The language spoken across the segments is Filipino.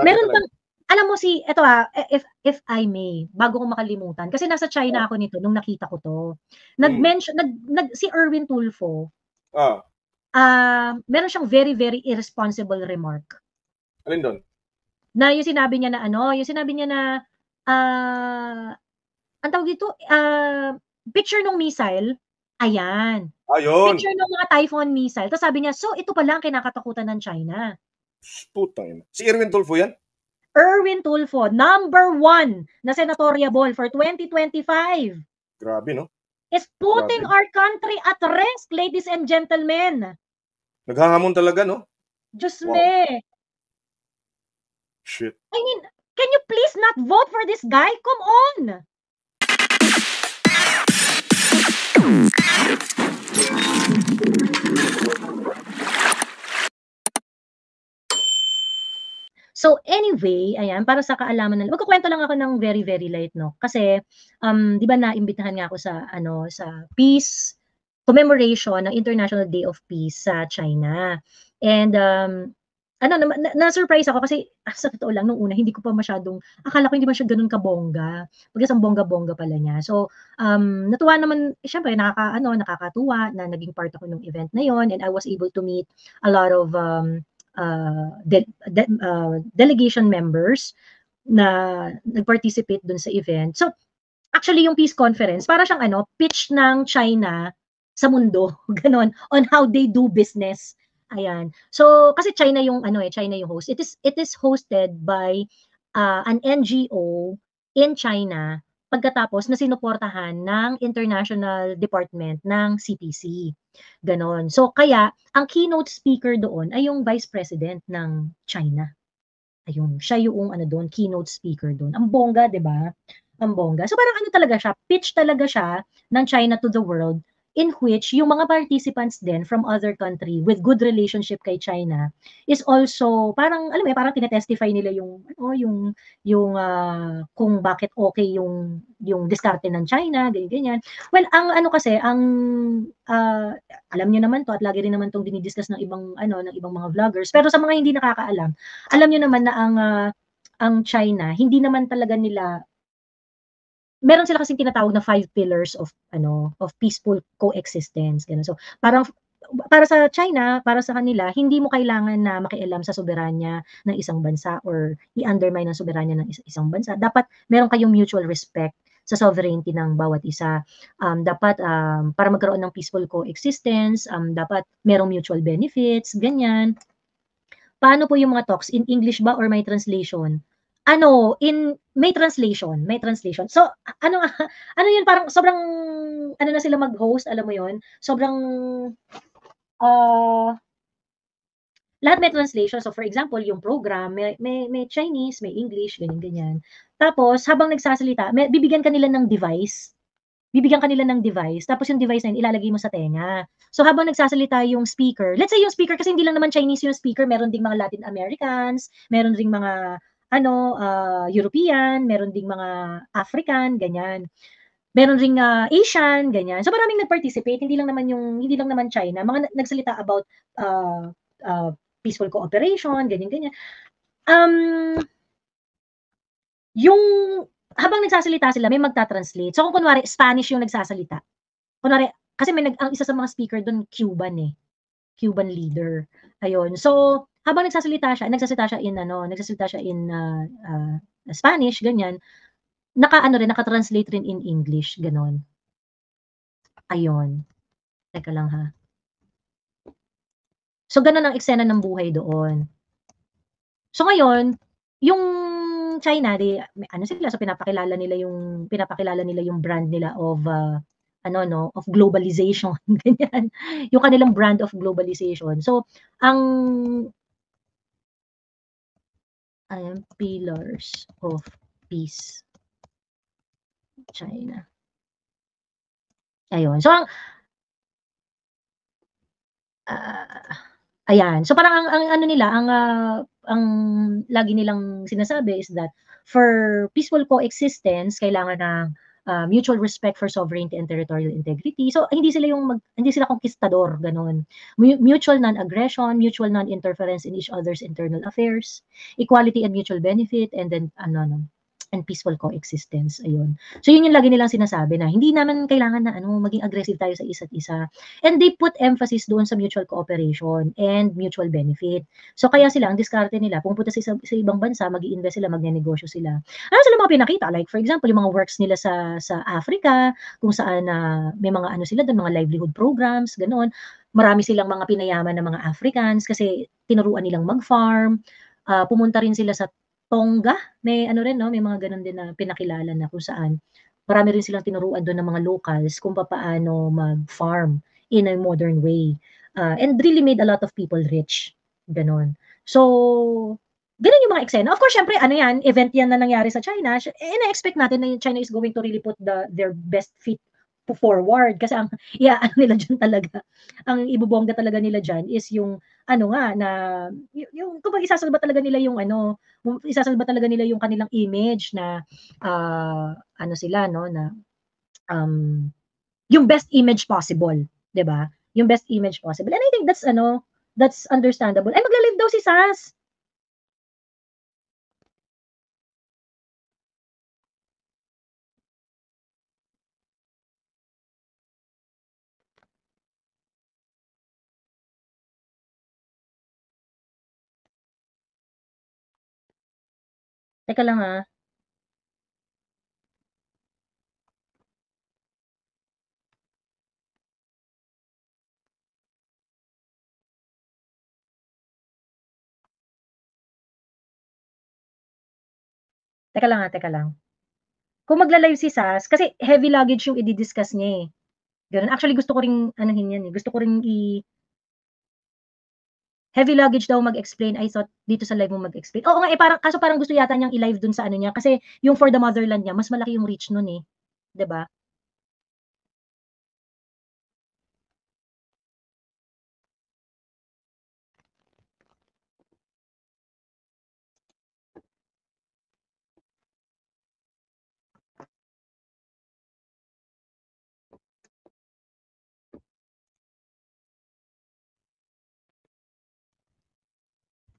Meron bang alam mo eto if I may, bago ko makalimutan, kasi nasa China ako nito nung nakita ko 'to. Nag-mention si Erwin Tulfo, meron siyang very, very irresponsible remark. Alin do'n? Na yung sinabi niya na ang tawag dito, picture nung missile, ayan. Ayun. Picture ng mga Typhoon missile. Tapos sabi niya, so ito pala ang kinakatakutan ng China. Putang ina. Si Erwin Tulfo yan? Erwin Tulfo, number 1 na senatoriable for 2025. Grabe, no? Is putting our country at risk, ladies and gentlemen. Naghahamon talaga, no? Diyos me. Shit. I mean, can you please not vote for this guy? Come on. So anyway, ayan, para sa kaalaman nila, magkukuwento lang ako ng very, very light, no? Kasi, 'di ba naimbitahan nga ako sa peace commemoration ng International Day of Peace sa China. And, na-surprise ako kasi sa totoo lang nung una hindi ko pa masyadong akala ko hindi man siya gano'n kabongga. Bagkus ang bongga-bongga pala niya. So, natuwa naman, siyempre nakakatuwa na naging part ako nung event na yon, and I was able to meet a lot of delegation members na nag-participate dun sa event. So, actually yung peace conference para siyang pitch ng China sa mundo, gano'n, on how they do business. Ayan. So, kasi China yung China yung host. It is hosted by an NGO in China pagkatapos na sinuportahan ng International Department ng CPC. Ganon. So, kaya, ang keynote speaker doon ay yung Vice President ng China. Ayun, siya yung doon, keynote speaker doon. Ang bongga, 'di ba? Ang bongga. So parang talaga siya, pitch talaga siya ng China to the world, in which yung mga participants din from other country with good relationship kay China is also parang alam mo parang tinetestify nila yung kung bakit okay yung diskarte ng China, ganyan. Well, ang alam niyo naman to at lagi rin naman tong dinidiscuss ng ibang mga vloggers, pero sa mga hindi nakakaalam, alam niyo naman na ang China hindi naman talaga nila meron sila kasing tinatawag na 5 pillars of peaceful coexistence, gano'n. So, parang para sa China, para sa kanila, hindi mo kailangan na makialam sa soberanya ng isang bansa or i-undermine ang soberanya ng isang bansa. Dapat meron kayong mutual respect sa sovereignty ng bawat isa. Dapat para magkaroon ng peaceful coexistence, dapat merong mutual benefits, ganyan. Paano po yung mga talks? In English ba or may translation? May translation. So, ano yun, parang sobrang, na sila mag-host, alam mo yun? Sobrang, lahat may translation. So, for example, yung program, may Chinese, may English, ganyan. Tapos, habang nagsasalita, bibigyan kanila ng device. Tapos yung device na yun, ilalagay mo sa tenga. So, habang nagsasalita yung speaker, let's say yung speaker, kasi hindi lang naman Chinese yung speaker, meron ding mga Latin Americans, meron ding mga European, meron ding mga African, ganyan. Meron ring Asian, ganyan. So maraming nag-participate, hindi lang naman China, mga nagsalita about peaceful cooperation, ganyan. Yung habang nagsasalita sila, may magta-translate. So kung kunwari Spanish yung nagsasalita. Kunwari kasi ang isa sa mga speaker doon Cuban leader. Ayun. So habang nagsasalita siya in Spanish, ganyan. Naka-translate rin in English, ganon. Ayun. Teka lang ha. So ganon ang eksena ng buhay doon. So ngayon, yung China, sila, so pinapakilala nila yung brand nila of of globalization, ganyan. Yung kanilang brand of globalization. So, pillars of peace. China. Ayun. So, ayan. So, parang ang lagi nilang sinasabi is that for peaceful coexistence, kailangan ng mutual respect for sovereignty and territorial integrity. So hindi sila conquistador, ganun. Mutual non-aggression, mutual non-interference in each other's internal affairs, equality and mutual benefit, and then and peaceful coexistence. Ayun. So yun yung lagi nilang sinasabi na hindi naman kailangan na maging aggressive tayo sa isa't isa. And they put emphasis doon sa mutual cooperation and mutual benefit. So kaya sila, ang diskarte nila, pumunta sa ibang bansa, mag-i-invest sila, magnenegosyo sila. Ano sila mga pinakita? Like for example, yung mga works nila sa Africa, kung saan may mga sila doon, mga livelihood programs, ganoon. Marami silang mga pinayaman ng mga Africans kasi tinuruan nilang mag-farm. Pumunta rin sila sa Tonga, may rin may mga gano'n din na pinakilala na kung saan marami rin silang tinuruan do'n ng mga locals kung papaano mag-farm in a modern way, and really made a lot of people rich, gano'n. So, gano'n yung mga eksena. Of course, siyempre yan, event yan na nangyari sa China, ina-expect natin na China is going to really put their best feet forward kasi ang nila diyan talaga, ang ibobongga talaga nila diyan is yung nga na yung kumbaga isasalba talaga nila yung isasalba talaga nila yung kanilang image na sila na yung best image possible, 'di ba? Yung best image possible. And I think that's understandable. Ay magla-live daw si Sas. Teka lang Teka lang. Kung magla-live si Sas, kasi heavy luggage yung i-di-discuss niya eh. Ganun. Actually, gusto ko ring yan eh. Gusto ko ring heavy luggage daw mag-explain. I thought dito sa live mo mag-explain. Oo nga eh, parang gusto yata niyang i-live dun sa niya. Kasi yung For the Motherland niya, mas malaki yung reach nun eh. 'Di ba?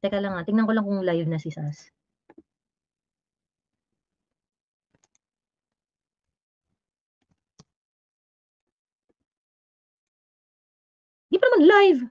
Teka lang tingnan ko lang kung live na si Sas. Di pa naman live.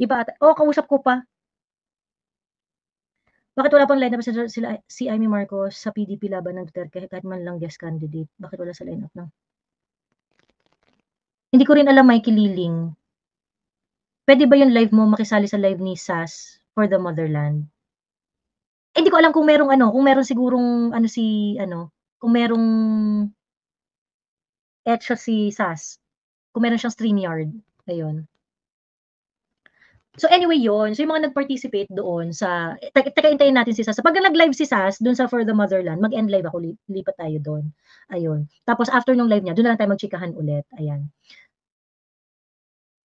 Di ba ata? Oo, kausap ko pa. Bakit wala pang lineup si Amy Marcos sa PDP laban ng Duterte kahit man lang guest candidate? Bakit wala sa lineup ng? Hindi ko rin alam, Mikey Liling. Pwede ba yung live mo makisali sa live ni Sas For the Motherland? Hindi ko alam kung kung meron sigurong kung merong etcha si Sas. Kung meron siyang StreamYard. Ayun. So anyway yun, so yung mga nag-participate doon sa, teka hintayin natin si Sas. Pag nag-live si Sas doon sa For the Motherland, mag-end live ako, lipat tayo doon. Ayun. Tapos after nung live niya, doon na lang tayo magchikahan ulit. Ayan.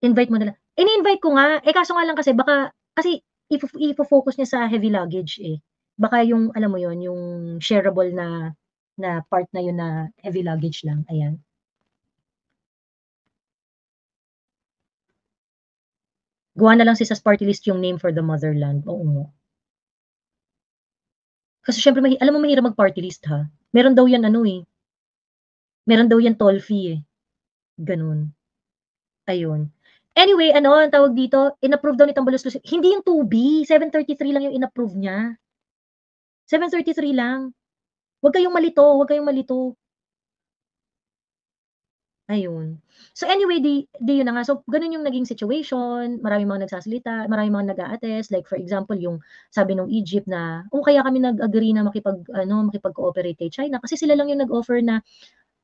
Invite mo na lang. Ini-invite ko nga, kaso nga lang kasi baka, kasi ifo-focus niya sa heavy luggage eh. Baka yung, alam mo yun, yung shareable na part na yun na heavy luggage lang. Ayan. Gawa na lang si Sas party list yung name For the Motherland. Oo nga. Kasi syempre, alam mo mahirap mag-party list ha. Meron daw yan meron daw yan toll fee eh. Ganun. Ayun. Anyway, ang tawag dito, in-approve daw ni Tambalos. Hindi yung 2B, 733 lang yung in-approve niya. 733 lang. Huwag kayong malito. Ayun. So anyway, di yun na nga. So ganun yung naging situation, maraming mga nagsasalita, maraming mga nag-a-attest, like for example yung sabi nung Egypt na, kaya kami nag-agree na makipag-ano, makipag-cooperate kay China kasi sila lang yung nag-offer na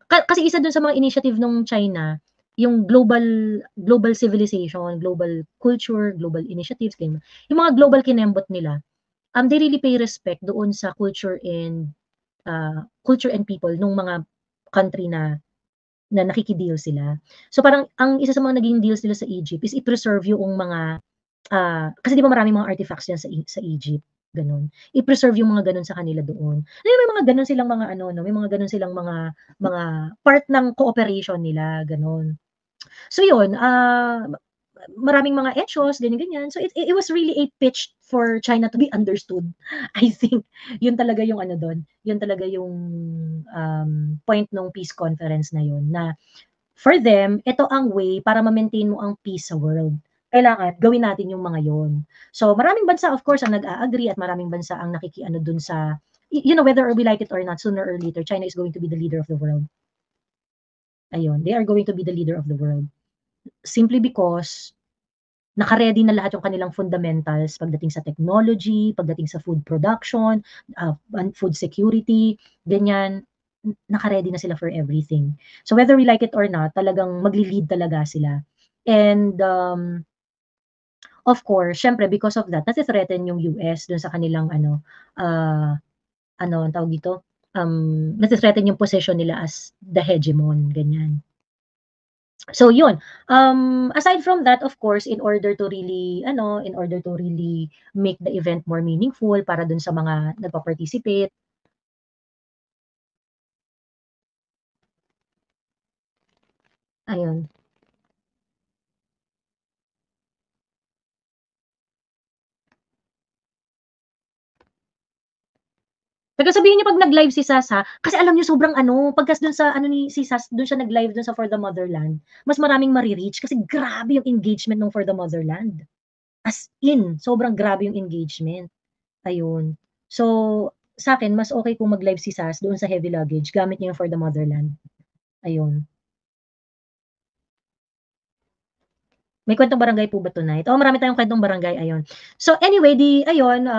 kasi isa dun sa mga initiative nung China, yung global civilization, global culture, global initiatives, ganyan. Yung mga global kinembot nila, they really pay respect doon sa culture and people nung mga country na nakiki-deal sila. So parang ang isa sa mga naging deals nila sa Egypt is i-preserve yung mga, kasi 'di ba maraming mga artifacts diyan sa Egypt, gano'n. I-preserve yung mga gano'n sa kanila doon. May mga gano'n silang mga ano 'no, may mga gano'n silang mga part ng cooperation nila, gano'n. So yun, maraming mga echoes, ganyan-ganyan. So it was really a pitch for China to be understood. I think yun talaga yung ano dun, yun talaga yung, point nung peace conference na yun na for them, ito ang way para ma-maintain mo ang peace sa world. Kailangan gawin natin yung mga yun. So maraming bansa of course ang nag-a-agree at maraming bansa ang nakikiano dun sa whether we like it or not, sooner or later, China is going to be the leader of the world. Ayun, they are going to be the leader of the world. Simply because naka-ready na lahat yung kanilang fundamentals pagdating sa technology, pagdating sa food production, food security, ganyan. Naka-ready na sila for everything. So whether we like it or not, talagang magli-lead talaga sila. And, of course, siyempre because of that, nati-threaten yung US dun sa kanilang ano ang tawag dito, nati-threaten yung position nila as the hegemon, ganyan. So yun, aside from that, of course, in order to really make the event more meaningful para dun sa mga nagpa-participate, ayun. Taga sabihin niyo 'pag nag-live si Sas ha, kasi alam niyo sobrang ano, pagkas dun sa ano ni si Sas dun siya nag-live dun sa For the Motherland, mas maraming mare-reach kasi grabe yung engagement nung For the Motherland. As in, sobrang grabe yung engagement, ayun. So, sa'kin mas okey kung mag-live si Sas doon sa Heavy Luggage gamit niya yung For the Motherland, ayun. May kwentong barangay po ba tonight? Oo, marami tayong kwentong barangay, ayun. So anyway, ayun,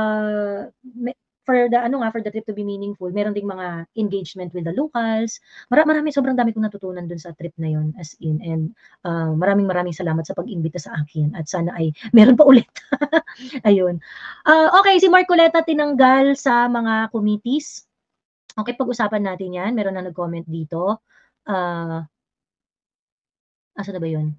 for the ano nga, for the trip to be meaningful, meron ding mga engagement with the locals. Marami, sobrang dami kong natutunan dun sa trip na yun, as in. And maraming maraming salamat sa pag-imbita sa akin at sana ay meron pa ulit. Ayun. Okay, si Marcoleta tinanggal sa mga committees. Okay, pag-usapan natin yan. Meron na nag-comment dito. Ah, Asan na ba yun?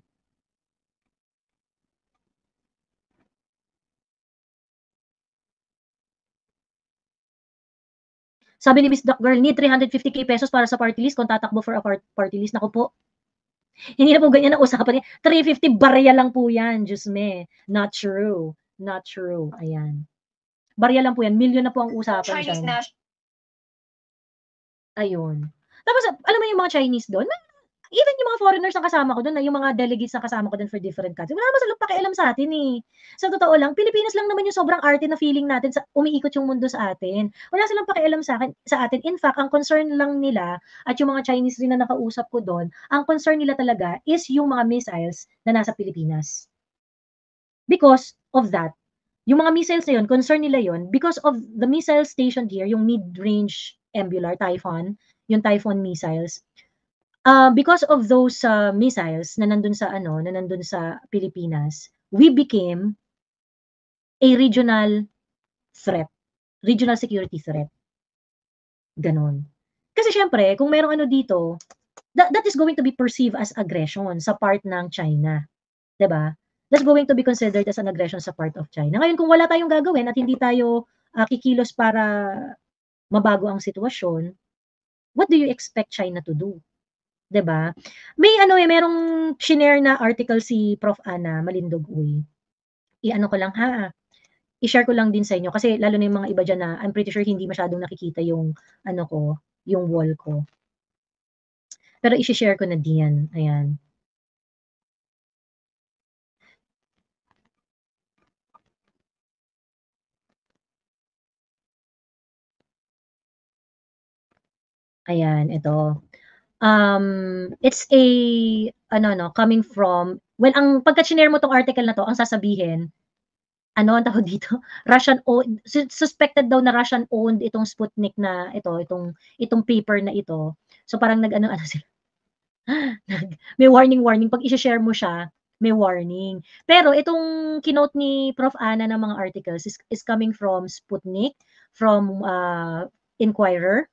Sabi ni Miss Doc Girl, need 350k pesos para sa party list kung tatakbo for a party list. Naku po, hindi na po ganyan ang usapan niya. 350 barya lang po yan, Diyos me. Not true. Not true. Ayan. Barya lang po yan. Milyon na po ang usapan dyan. Ayun. Tapos, alam mo yung mga Chinese doon, even yung mga foreigners na kasama ko doon, yung mga delegates na kasama ko doon for different countries, wala naman silang pakialam sa atin eh. Sa totoo lang, Pilipinas lang naman yung sobrang arte na feeling natin sa umiikot yung mundo sa atin. Wala silang pakialam sa atin. In fact, ang concern lang nila at yung mga Chinese rin na nakausap ko doon, ang concern nila talaga is yung mga missiles na nasa Pilipinas. Because of that, yung mga missiles na yun, concern nila yun because of the missile station here, yung mid-range Embular, Typhoon, yung Typhoon missiles. Because of those missiles na nandun sa Pilipinas, we became a regional security threat, gano'n. Kasi siyempre kung merong ano dito, that is going to be perceived as aggression sa part ng China, 'di ba? That's going to be considered as an aggression sa part of China. Ngayon kung wala tayong gagawin at hindi tayo, kikilos para mabago ang sitwasyon, what do you expect China to do? 'Di ba? May ano, merong shinare na article si Prof. Ana Malindog Uy. I-ano ko lang ha, i-share ko lang din sa inyo kasi lalo na yung mga iba diyan na I'm pretty sure hindi masyadong nakikita yung ano ko, yung wall ko. Pero ishi-share ko na diyan, ayan. Ayan, ito. It's a coming from, well, ang pagka-shinare mo 'tong article na 'to, ang sasabihin, ang tawag dito, Russian owned, suspected daw na Russian owned itong Sputnik na itong paper na ito. So parang nag-ano sila, may warning 'pag i-she-share mo siya, may warning. Pero itong kinote ni Prof. Ana ng mga articles is coming from Sputnik, from Inquirer.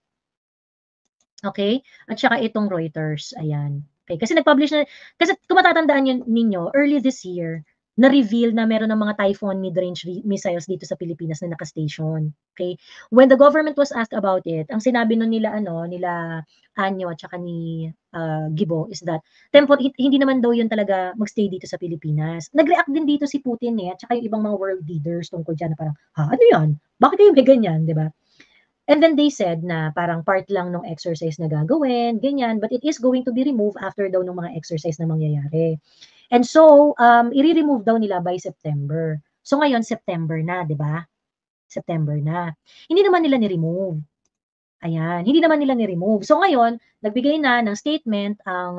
Okay? At saka itong Reuters, ayan. Okay, kasi nag-publish na, kasi kung matatandaan ninyo, early this year, na-reveal na meron ng mga Typhoon mid-range missiles dito sa Pilipinas na naka-station. Okay? When the government was asked about it, ang sinabi nun nila Anyo at saka ni Gibo is that hindi naman daw yun talaga magstay dito sa Pilipinas. Nag-react din dito si Putin at saka yung ibang mga world leaders tungkol dyan na parang, ano yan? Bakit kayo may ganyan? Diba? And then they said na parang part lang ng exercise na gagawin, ganyan, but it is going to be removed after daw ng mga exercise na mangyayari. And so, i-remove daw nila by September. So ngayon, September na, di ba? September na. Hindi naman nila ni-remove. Ayan, hindi naman nila ni-remove. So ngayon, nagbigay na ng statement ang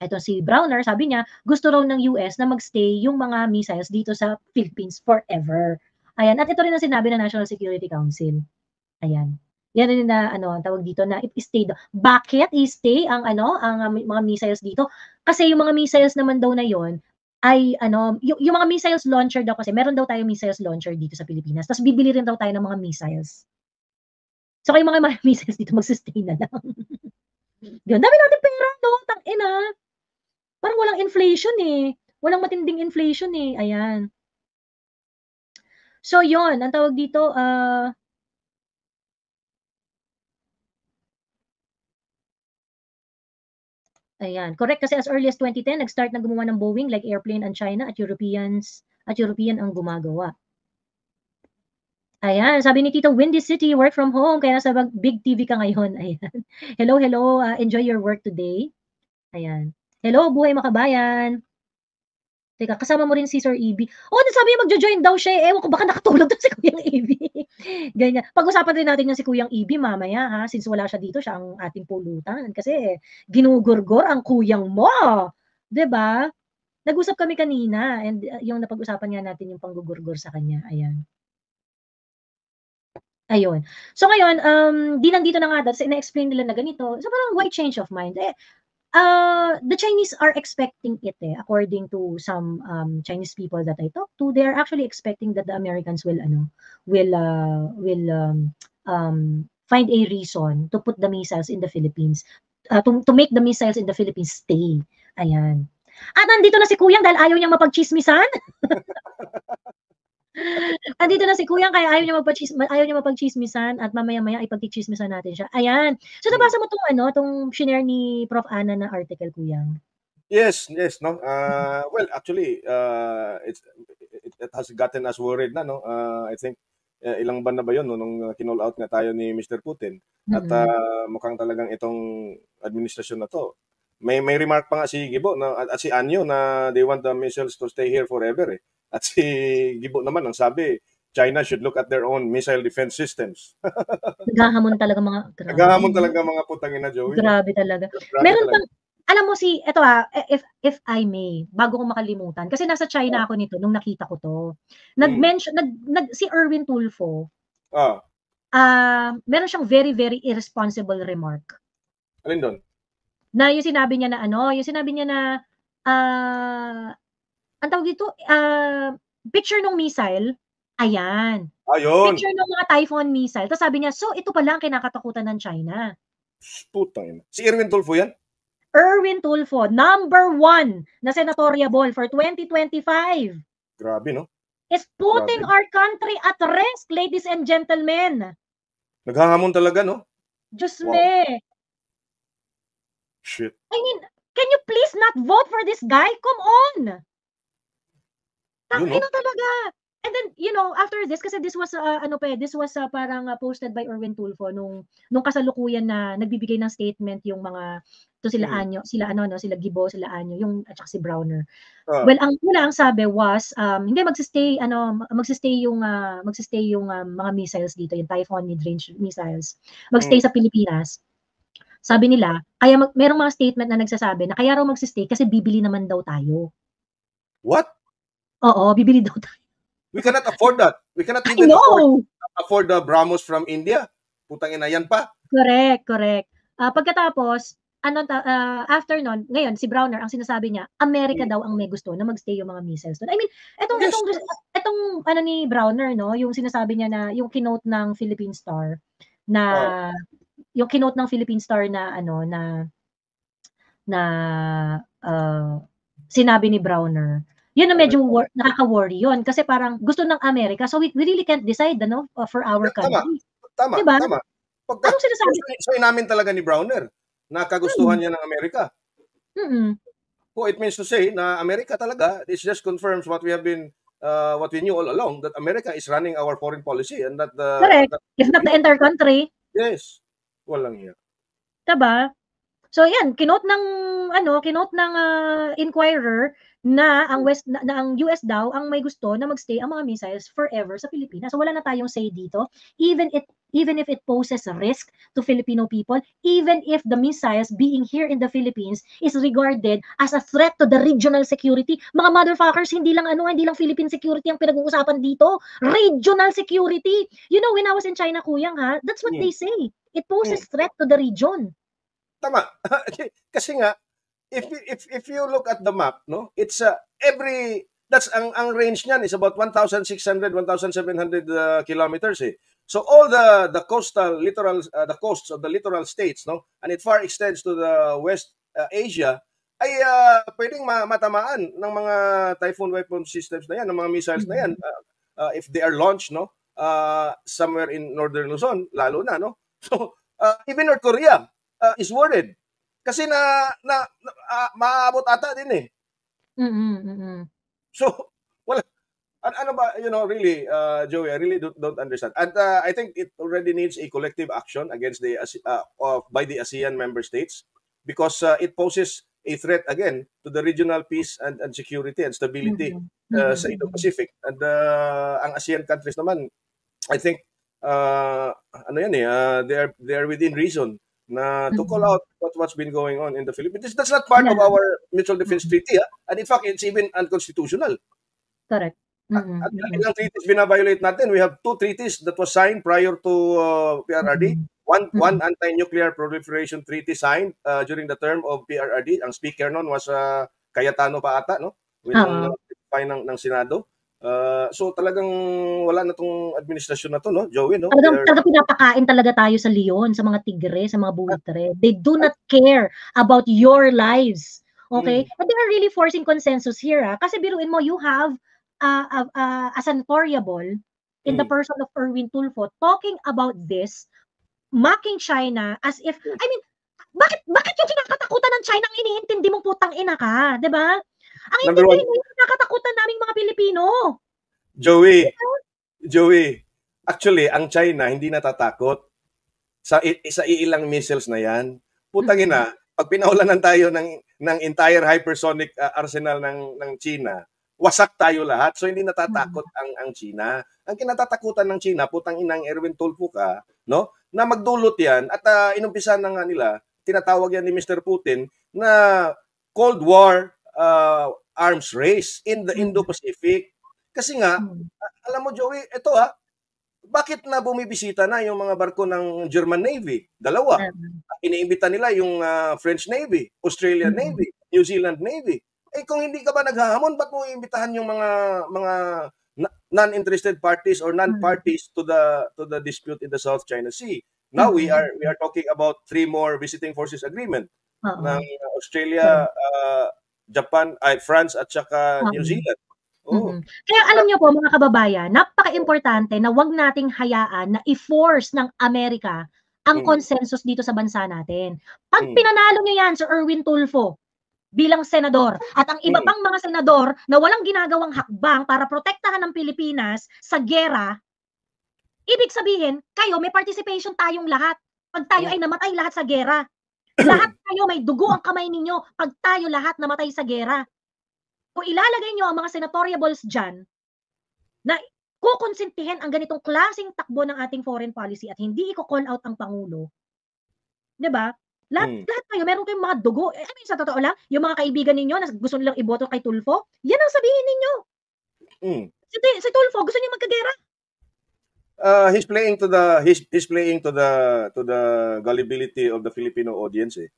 ito si Browner, sabi niya, gusto raw ng US na magstay yung mga missiles dito sa Philippines forever. Ayan, at ito rin ang sinabi ng National Security Council. Ayan. Yan rin na ang tawag dito na i-stay daw. Bakit i-stay ang mga missiles dito? Kasi yung mga missiles naman daw na yon ay yung mga missiles launcher daw, kasi meron daw tayong missiles launcher dito sa Pilipinas. Tapos bibili rin daw tayo ng mga missiles. So kayo mga missiles dito mag-sustain na lang. Yun, dami natin pera, no? Tangina. Parang walang inflation eh. Walang matinding inflation eh. Ayan. So yon, ang tawag dito, ayan, correct, kasi as early as 2010, nag-start na gumawa ng Boeing like airplane ang China at European ang gumagawa. Ayan, sabi ni Tito, Windy City, work from home, kaya nasa big TV ka ngayon. Ayan. Hello, enjoy your work today. Ayan. Hello, buhay makabayan. Teka, kasama mo rin si Sir EB. Sabi niya magjo-join daw siya. Ewan ko, baka nakatulog daw si Kuyang EB. Ganyan. Pag-usapan rin natin yung si Kuyang EB mamaya, ha? Since wala siya dito, siya ang ating pulutan. Kasi ginugurgor ang kuyang mo. 'Di ba? Nag-usap kami kanina and yung napag-usapan nga natin yung panggugurgor sa kanya. Ayan. Ayun. So ngayon, di nandito na nga ina-explain nila na ganito. So parang why change of mind? The Chinese are expecting it according to some Chinese people that I talked to. They're actually expecting that the Americans will find a reason to put the missiles in the Philippines, to make the missiles in the Philippines stay. Ayan. At nandito na si Kuyang dahil ayaw niyang mapagchismisan. Andito na si Kuyang kaya ayaw niya mapagchismisan at mamaya-maya ipagchichismisan natin siya. Ayan. So nabasa mo tong shinare ni Prof. Ana na article, Kuyang? Yes, no. Well, actually, it has gotten us worried na, no. I think ilang buwan na ba 'yon, no, nung kinall out nga tayo ni Mr. Putin. At mukhang talagang itong administrasyon na to. May remark pa nga si Gibo at si Anyo na they want the missiles to stay here forever eh. At si Gibo naman ang sabi, China should look at their own missile defense systems. Naghahamon talaga mga putangina, Joey. Grabe talaga. Meron pang, alam mo ito if I may, bago ko makalimutan, kasi nasa China ako nito nung nakita ko to. Nag-mention, si Erwin Tulfo, meron siyang very, very irresponsible remark. Alin doon? Na yung sinabi niya na ang tawag dito, picture ng missile, ayan. Ayun. Picture ng mga Typhoon missile. Tapos sabi niya, so ito pala ang kinakatakutan ng China. Putang ina. Si Erwin Tulfo yan? Erwin Tulfo, #1 na senatoriable for 2025. Grabe, no? Is putting our country at risk, ladies and gentlemen. Naghahamon talaga, no? Diyos me. Shit. I mean, can you please not vote for this guy? Come on. Tangina talaga. And then, after this, kasi this was parang posted by Erwin Tulfo nung kasalukuyan na nagbibigay ng statement yung mga sila Anyo, sila Gibo, sila Anyo, yung at saka si Browner. Well, ang sabi was hindi magsi-stay yung mga missiles dito, yung Typhoon mid-range missiles. Magstay sa Pilipinas. Sabi nila, kaya merong mga statement na nagsasabi na kaya raw magsi-stay kasi bibili naman daw tayo. What? Oo, bibili daw tayo. We cannot afford that. We cannot I even know! afford the Brahmos from India. Putang ina yan pa. Correct. Pagkatapos, after nun, ngayon si Browner ang sinasabi niya, Amerika daw ang may gusto na magstay yung mga missiles doon. I mean, etong ano ni Browner, no, yung sinasabi niya na yung keynote ng Philippine Star na yung keynote ng Philippine Star na ano na sinabi ni Browner. Yun na medyo nakaka-worry yun kasi parang gusto ng Amerika so we really can't decide ano for our country. Tama. Diba? Anong sinasabi? So inamin talaga ni Browner na kagustuhan niya ng Amerika. So it means to say na Amerika talaga, this just confirms what we have been what we knew all along, that America is running our foreign policy and that correct. If not the entire country. Yes. Walang iya. Diba? So yan, kinote ng Inquirer na ang US daw ang may gusto na magstay ang mga missiles forever sa Pilipinas. So wala na tayong say dito, even if it poses a risk to Filipino people, even if the missiles being here in the Philippines is regarded as a threat to the regional security. Mga motherfuckers, hindi lang Philippine security ang pinag-uusapan dito, regional security. You know, when I was in China, Kuyang, that's what they say. It poses threat to the region. Tama. Kasi nga, if you look at the map, no, it's that's ang range niyan is about 1,600, 1,700 kilometers eh. So all the coastal littoral the coasts of the littoral states, no, and it far extends to the West Asia ay pwedeng matamaan ng mga typhoon weapon systems na yan, ng mga missiles na yan if they are launched, no, somewhere in northern Luzon, lalo na, no. So even North Korea is worried kasi maabot ata din eh. So wala ano ba, you know, really Joey, I really don't understand. And I think it already needs a collective action against by the ASEAN member states because it poses a threat again to the regional peace and security and stability sa Indo-Pacific. And ang ASEAN countries naman, I think ano yan they are within reason na to call out what's been going on in the Philippines. That's not part of our mutual defense treaty, and in fact, it's even unconstitutional. Correct. At ilang treaties binabiolate natin. We have 2 treaties that was signed prior to PRRD. One anti-nuclear proliferation treaty signed during the term of PRRD. Ang speaker noon was Cayetano pa ata, no? Ng Senado. So talagang wala na tong administrasyon na to, no, Joey, no? Talagang pinapakain talaga tayo sa leon, sa mga tigre, sa mga buitre. They do not care about your lives. Okay? And they are really forcing consensus here, kasi biruin mo, you have a senatoriable in the person of Erwin Tulfo talking about this, mocking China as if, I mean, bakit yung kinakatakutan ng China ang iniintindi mong putang ina ka, 'di ba? Ang intindi mo yung nakatakutan naming mga Pilipino. Joey, actually, ang China hindi natatakot sa ilang missiles na yan. Putang ina, pag pinaulanan tayo ng entire hypersonic arsenal ng China, wasak tayo lahat. So hindi natatakot ang China. Ang kinatatakutan ng China, putang inang Erwin Tulfo ka, no? Na magdulot yan at inumpisa na nga nila, tinatawag yan ni Mr. Putin na Cold War arms race in the Indo-Pacific. Kasi nga, alam mo Joey, ito bakit na bumibisita na yung mga barko ng German Navy? 2. Iniimbita nila yung French Navy, Australian Navy, New Zealand Navy. Eh kung hindi ka ba naghahamon, ba't mo iimbitahan yung mga non-interested parties or non-parties to the dispute in the South China Sea? Now we are talking about 3 more visiting forces agreement ng Australia, Japan, France at saka New Zealand. Kaya alam niyo po mga kababayan, napaka-importante na wag nating hayaan na i-force ng Amerika ang consensus dito sa bansa natin. Pag pinanalo niyo yan Sir Erwin Tulfo bilang senador at ang iba pang mga senador na walang ginagawang hakbang para protektahan ng Pilipinas sa giyera, ibig sabihin, kayo may participation tayong lahat. Pag tayo ay namatay lahat sa giyera. Lahat kayo may dugo ang kamay ninyo pag tayo lahat namatay sa giyera. Kung ilalagay nyo ang mga senatoriables dyan na kukonsintihin ang ganitong klaseng takbo ng ating foreign policy at hindi i-call out ang Pangulo, 'di ba? Lahat kayo meron kayong mga dugo. I mean, sa totoo lang, yung mga kaibigan ninyo na gusto nilang iboto kay Tulfo, yan ang sabihin ninyo. Si Tulfo gusto niya magkagera. He's playing to the gullibility of the Filipino audience eh.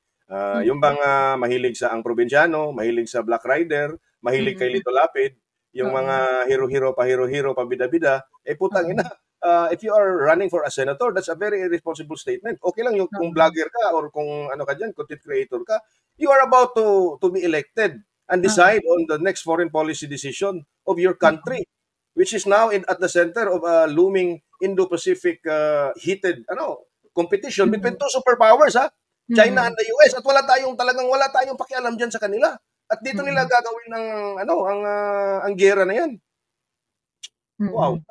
Yung bang mahilig sa Ang Probinsyano, mahilig sa Black Rider, mahilig kay Lito Lapid, yung mga hero-hero pa bida-bida, putang ina. If you are running for a senator, that's a very irresponsible statement. Okay lang yung kung vlogger ka or kung ano ka dyan, content creator ka, you are about to be elected and decide on the next foreign policy decision of your country, which is now at the center of a looming Indo-Pacific heated competition between two superpowers, China and the US, at wala tayong pakialam diyan sa kanila. At dito nila gagawin ang giyera na 'yan. Wow.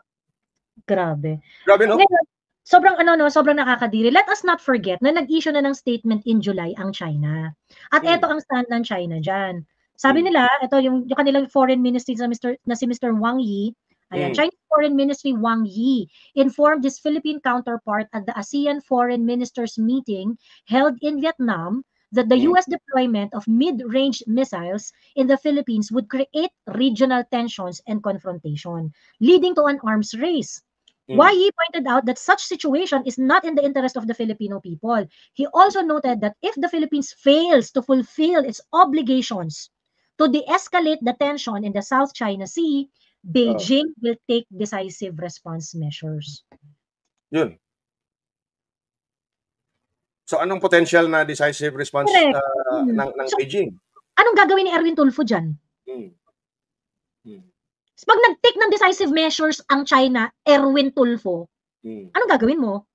Grabe. Grabe, no? Ngayon, sobrang nakakadiri. Let us not forget na nag-issue na ng statement in July ang China. At ito ang stand ng China diyan. Sabi nila, ito yung kanilang foreign ministry na si Mr. Wang Yi. Ayan, Chinese Foreign Ministry Wang Yi informed his Philippine counterpart at the ASEAN Foreign Ministers meeting held in Vietnam that the U.S. deployment of mid-range missiles in the Philippines would create regional tensions and confrontation, leading to an arms race. Wang Yi pointed out that such situation is not in the interest of the Filipino people. He also noted that if the Philippines fails to fulfill its obligations to de-escalate the tension in the South China Sea, Beijing will take decisive response measures. Yun. So anong potential na decisive response ng Beijing? Anong gagawin ni Erwin Tulfo dyan? Pag nag-take ng decisive measures ang China, Erwin Tulfo, anong gagawin mo?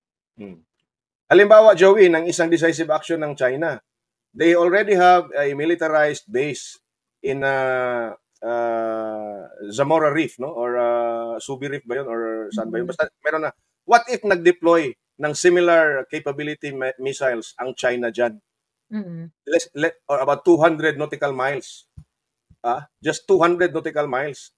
Halimbawa, Joey, ng isang decisive action ng China, they already have a militarized base in Zamora Reef, no? Or Subi Reef ba yun? Or saan ba yun? Basta meron na. What if nag-deploy ng similar capability missiles ang China dyan? Or about 200 nautical miles. Just 200 nautical miles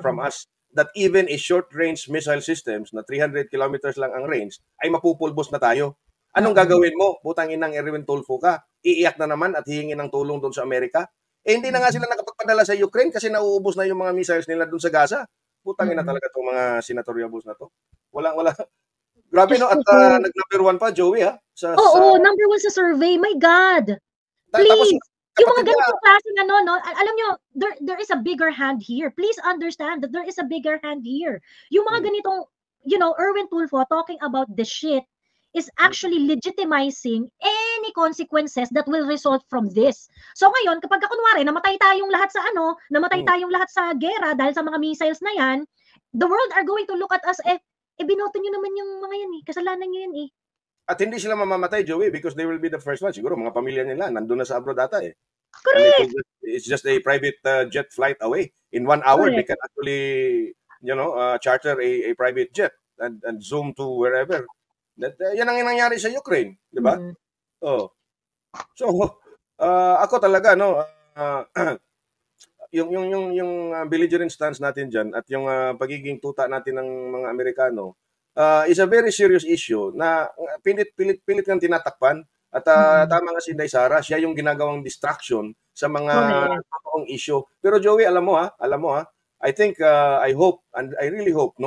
from us. That even a short-range missile systems na 300 kilometers lang ang range, ay mapupulbos na tayo. Anong gagawin mo? Butang inang Erwin Tulfo ka. Iiyak na naman at hihingi ng tulong doon sa Amerika. Hindi na nga sila nakapagpadala sa Ukraine kasi nauubos na yung mga missiles nila doon sa Gaza. Putangin na talaga itong mga senatoriables na to. Wala. Grabe, no? At nag-number 1 pa, Joey, ha? Number 1 sa survey. My God! Please! Yung mga ganitong klaseng alam nyo, there is a bigger hand here. Please understand that there is a bigger hand here. Yung mga ganitong, Erwin Tulfo talking about the shit is actually legitimizing any consequences that will result from this. So ngayon, kapag kunwari, namatay tayong lahat sa gera dahil sa mga missiles na yan, the world are going to look at us, binoto nyo naman yung mga yan kasalanan nyo yan At hindi sila mamamatay, Joey, because they will be the first one. Siguro mga pamilya nila, nandun na sa abroad ata Correct! It's just a private jet flight away. In 1 hour, Correct. They can actually, charter a private jet and zoom to wherever. Yan ang nangyari sa Ukraine, di ba? So, ako talaga, yung belligerent stance natin dyan at yung pagiging tuta natin ng mga Amerikano is a very serious issue na pilit kang tinatakpan at tama nga si Inday Sara, siya yung ginagawang distraction sa mga totoong issue. Pero Joey, alam mo ha, I think, I hope, and I really hope,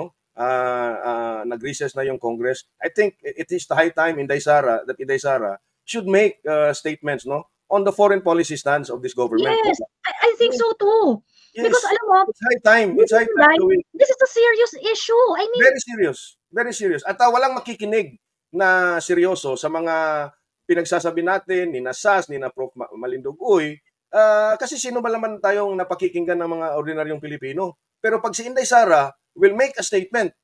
nag-recess na yung Congress. I think it is the high time Inday Sara should make statements on the foreign policy stance of this government. Yes, I think so too. Yes. Because alam mo, it's high time. This is a serious issue. I mean, very serious. At walang makikinig na seryoso sa mga pinagsasabi natin ni Sas, ni Prof. Malindugoy, kasi sino ba naman tayong napakikinggan ng mga ordinaryong Pilipino? Pero pag si Inday Sara will make a statement,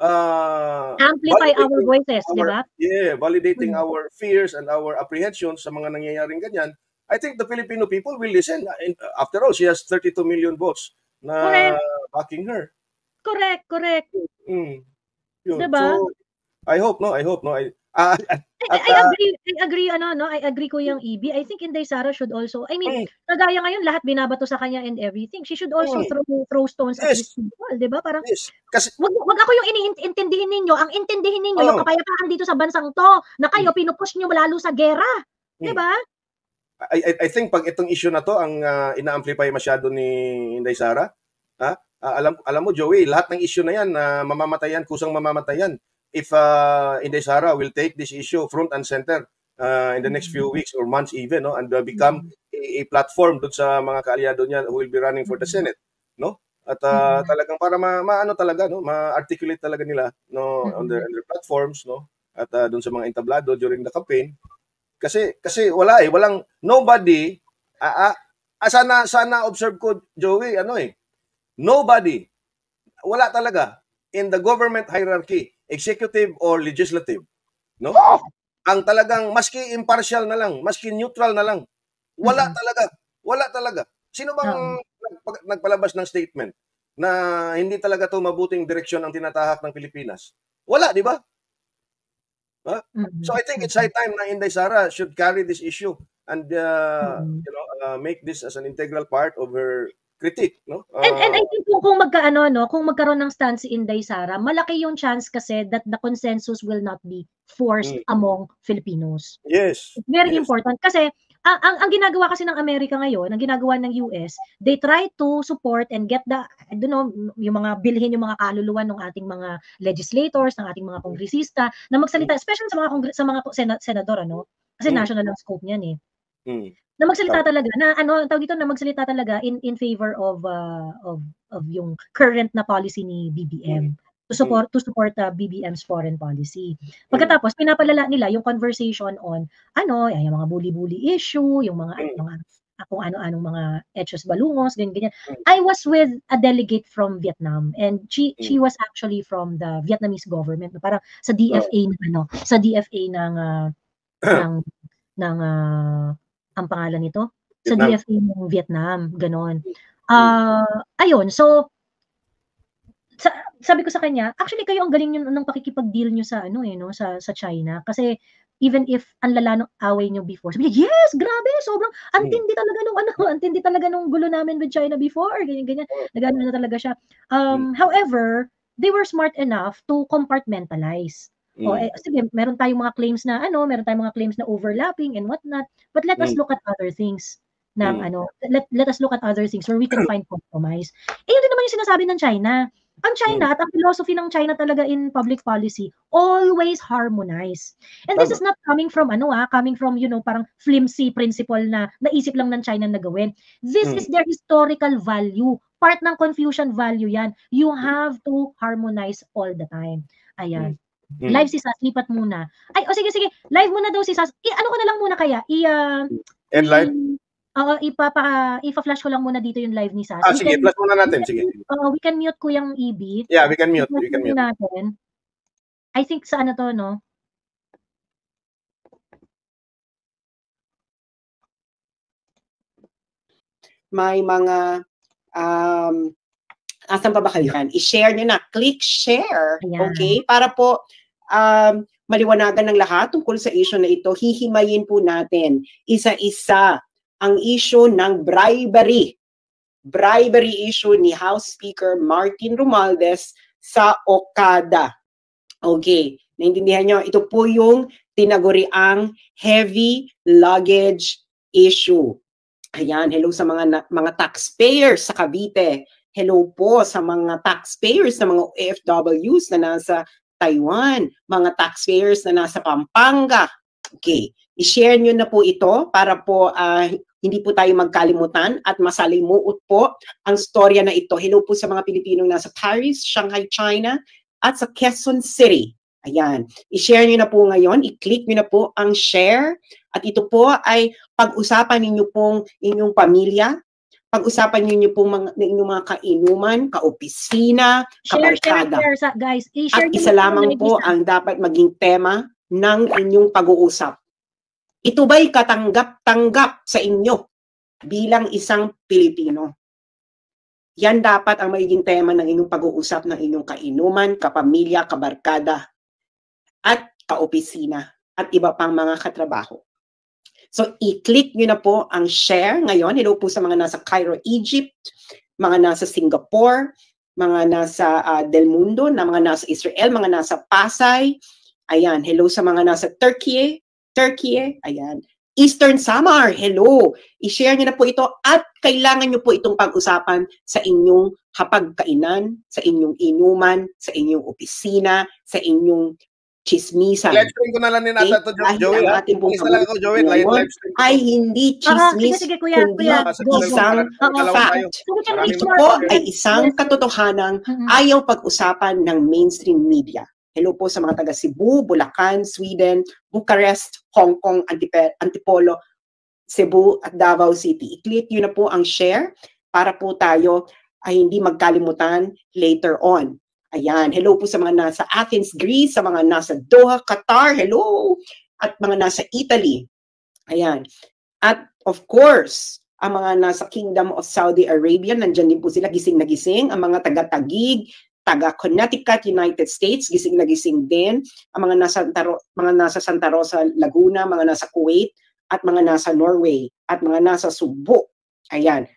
amplify our voices, di ba? Yeah, validating our fears and our apprehensions sa mga nangyayaring ganyan. I think the Filipino people will listen. After all, she has 32 million votes na backing her. Correct. Diba? So, I hope. I agree, I agree ko yung EB. I think Inday Sara should also, kagaya ngayon, lahat binabato sa kanya and everything. She should also throw stones at these people, di ba? Parang, kasi, wag ako yung iniintindihin ninyo. Ang intindihin ninyo, yung kapayapaan dito sa bansang to, na kayo, pinupush nyo lalo sa gera. 'Di ba? I think pag itong issue na to ang ina-amplify masyado ni Inday Sara, alam mo Joey, lahat ng issue na yan mamamatayan, kusang mamamatayan if Inday Sara will take this issue front and center in the next few weeks or months even, no, and become a platform doon sa mga kaalyado niya who will be running for the Senate, no? At talagang para maano talaga, no, ma-articulate talaga nila, no, on their platforms, no, at doon sa mga entablado during the campaign. Kasi walang nobody sana observe ko Joey nobody, wala talaga in the government hierarchy, executive or legislative, no, ang talagang maski impartial na lang, maski neutral na lang, wala talaga. Sino bang nagpalabas ng statement na hindi talaga to mabuting direksyon ang tinatahak ng Pilipinas? Wala, di ba? So I think it's high time na Inday Sara should carry this issue and make this as an integral part of her critique, no? And I think kung magkaroon ng stance si Inday Sara, malaki yung chance kasi that the consensus will not be forced among Filipinos. Yes. It's very important kasi ang ginagawa kasi ng Amerika ngayon, ang ginagawa ng US, they try to support and get the, I don't know, yung mga bilhin, yung mga kaluluwa ng ating mga legislators, ng ating mga kongresista, na magsalita, especially sa mga senador, kasi national ang scope niyan na magsalita talaga, na tawag dito, na magsalita talaga in favor of yung current na policy ni BBM. To support BBM's foreign policy. Pagkatapos pinapalala nila yung conversation on yung mga bully issue, yung mga kung ano-anong mga etchos balungos, ganyan. I was with a delegate from Vietnam and she was actually from the Vietnamese government, parang sa DFA ng ang pangalan nito sa DFA ng Vietnam, ganon. Ayun, so sabi ko sa kanya, actually kayo ang galing niyo ng pakikipag-deal niyo sa sa China kasi even if ang lala ng away niyo before. Sabi niya, yes, grabe, sobrang antindi talaga nung gulo namin with China before, ganyan. Nagano na talaga siya. However, they were smart enough to compartmentalize. Sige, meron tayong mga claims na overlapping and whatnot, but let us look at other things. Let us look at other things where we can find compromise. Yun din naman yung sinasabi ng China. Ang China at ang philosophy ng China talaga in public policy, always harmonize. And this is not coming from parang flimsy principle na naisip lang ng China na gawin. This is their historical value. Part ng Confucian value yan. You have to harmonize all the time. Ayan. Live si Sas, lipat muna. Ay, sige. Live muna daw si Sas. Ano ko na lang muna kaya? End live? Ipa-flash ko lang muna dito yung live ni Sas. Sige, flash muna natin. Sige. We can mute Kuyang EB. Yeah, we can mute. Natin. I think sa to, no? May mga asan pa ba kayo yan? I-share nyo na. Click share. Ayan. Okay? Para po maliwanagan ng lahat tungkol sa issue na ito. Hihimayin po natin isa-isa ang issue ng bribery. Bribery issue ni House Speaker Martin Romualdez sa Okada. Okay. Naintindihan nyo? Ito po yung tinaguriang heavy luggage issue. Ayan. Hello sa mga taxpayers sa Cavite. Hello po sa mga taxpayers na mga OFWs na nasa Taiwan, mga taxpayers na nasa Pampanga. Okay, i-share nyo na po ito para po hindi po tayo magkalimutan at masalimuot po ang storya na ito. Hello po sa mga Pilipinong nasa Paris, Shanghai, China at sa Quezon City. Ayan, i-share nyo na po ngayon, i-click nyo na po ang share at ito po ay pag-usapan ninyo pong inyong pamilya, pag-usapan niyo po inyong mga kainuman, kaopisina, kabarkada. Share, guys. At isa lamang po ang dapat maging tema ng inyong pag-uusap. Ito ba'y katanggap-tanggap sa inyo bilang isang Pilipino? Yan dapat ang magiging tema ng inyong pag-uusap ng inyong kainuman, kapamilya, kabarkada, at kaopisina, at iba pang mga katrabaho. So, i-click nyo na po ang share ngayon. Hello po sa mga nasa Cairo, Egypt, mga nasa Singapore, mga nasa Del Mundo, na mga nasa Israel, mga nasa Pasay. Ayan, hello sa mga nasa Turkey. Ayan, Eastern Samar, hello. I-share niyo na po ito at kailangan niyo po itong pag-usapan sa inyong hapagkainan, sa inyong inuman, sa inyong opisina, sa inyong chismisan. Live stream ko na lang din ata to, Joey. Isa lang ako, Joey. Live stream ay hindi chismis, sige, kuya, kundi isang fact. Ito more po ay isang katotohanang ayaw pag-usapan ng mainstream media. Hello po sa mga taga Cebu, Bulacan, Sweden, Bucharest, Hong Kong, Antipolo, Cebu at Davao City. I-click nyo na po ang share para po tayo ay hindi magkalimutan later on. Ayan, hello po sa mga nasa Athens, Greece, sa mga nasa Doha, Qatar, hello! At mga nasa Italy. Ayan. At of course, ang mga nasa Kingdom of Saudi Arabia, nandyan din po sila, gising na gising. Ang mga taga-Tagig, taga-Connecticut, United States, gising na gising din. Ang mga nasa Santa Rosa, Laguna, mga nasa Kuwait, at mga nasa Norway, at mga nasa Subo. Ayan.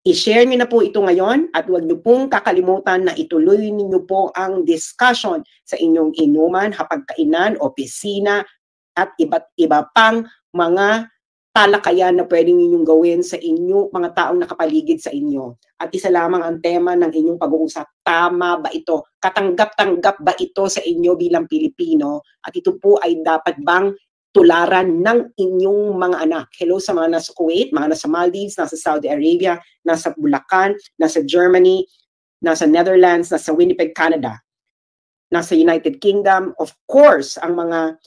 I-share niyo na po ito ngayon at huwag niyo pong kakalimutan na ituloy niyo po ang discussion sa inyong inuman, hapagkainan, opisina, at iba't iba pang mga talakayan na pwede ninyong gawin sa inyo, mga taong nakapaligid sa inyo. At isa lamang ang tema ng inyong pag-uusap, tama ba ito? Katanggap-tanggap ba ito sa inyo bilang Pilipino? At ito po ay dapat bang tularan ng inyong mga anak? Hello sa mga nasa Kuwait, mga nasa Maldives, nasa Saudi Arabia, nasa Bulacan, nasa Germany, nasa Netherlands, nasa Winnipeg, Canada, nasa United Kingdom, of course, ang mga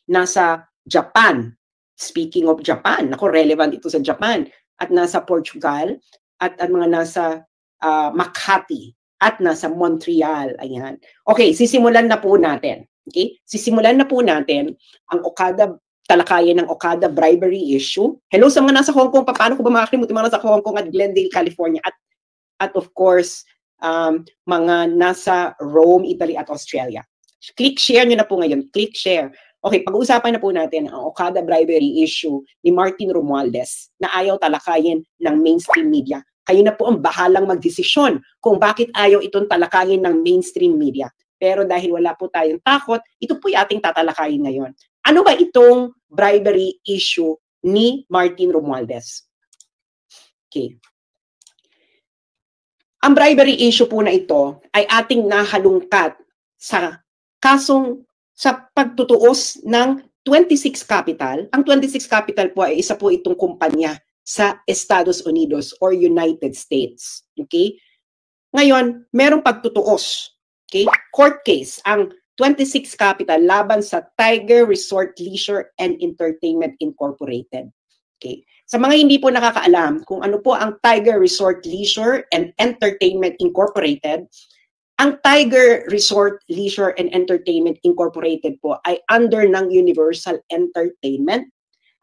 nasa Japan. Speaking of Japan, ako relevant ito sa Japan, at nasa Portugal, at mga nasa Makati, at nasa Montreal. Ayan. Okay, sisimulan na po natin. Okay? Sisimulan na po natin ang talakayan ng Okada bribery issue. Hello sa mga nasa Hong Kong, paano ko ba makakalimutan mga nasa Hong Kong at Glendale, California, at of course, mga nasa Rome, Italy, at Australia. Click share nyo na po ngayon. Click share. Okay, pag-uusapan na po natin ang Okada bribery issue ni Martin Romualdez na ayaw talakayin ng mainstream media. Kayo na po ang bahalang magdesisyon kung bakit ayaw itong talakayin ng mainstream media. Pero dahil wala po tayong takot, ito po yung ating tatalakayin ngayon. Ano ba itong bribery issue ni Martin Romualdez? Okay. Ang bribery issue po na ito ay ating nahalungkat sa kasong sa pagtutuos ng 26 Capital. Ang 26 Capital po ay isa po itong kumpanya sa Estados Unidos or United States. Okay? Ngayon, merong pagtutuos. Okay? Court case ang 26 Capital laban sa Tiger Resort Leisure and Entertainment Incorporated. Okay? Sa mga hindi po nakakaalam kung ano po ang Tiger Resort Leisure and Entertainment Incorporated, ang Tiger Resort Leisure and Entertainment Incorporated po ay under ng Universal Entertainment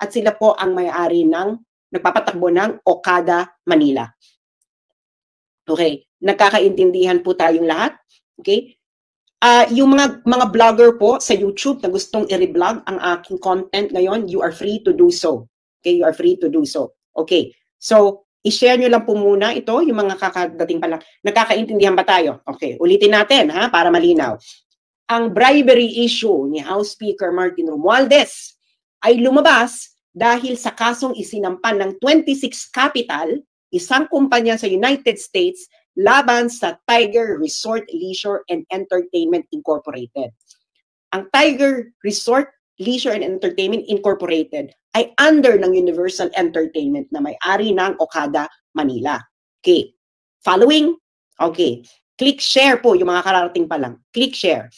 at sila po ang may-ari ng nagpapatakbo ng Okada Manila. Okay, nagkakaintindihan po tayong lahat. Okay? Yung mga vlogger po sa YouTube na gustong i-reblog ang aking content ngayon, you are free to do so. Okay, you are free to do so. Okay. So, i-share nyo lang po muna ito, yung mga kakadating pa lang. Nagkakaintindihan ba tayo? Okay, ulitin natin ha, para malinaw. Ang bribery issue ni House Speaker Martin Romualdez ay lumabas dahil sa kasong isinampan ng 26 Capital, isang kumpanya sa United States, laban sa Tiger Resort Leisure and Entertainment Incorporated. Ang Tiger Resort Leisure and Entertainment Incorporated ay under ng Universal Entertainment na may-ari ng Okada Manila. Okay. Following? Okay. Click share po yung mga kararating pa lang. Click share.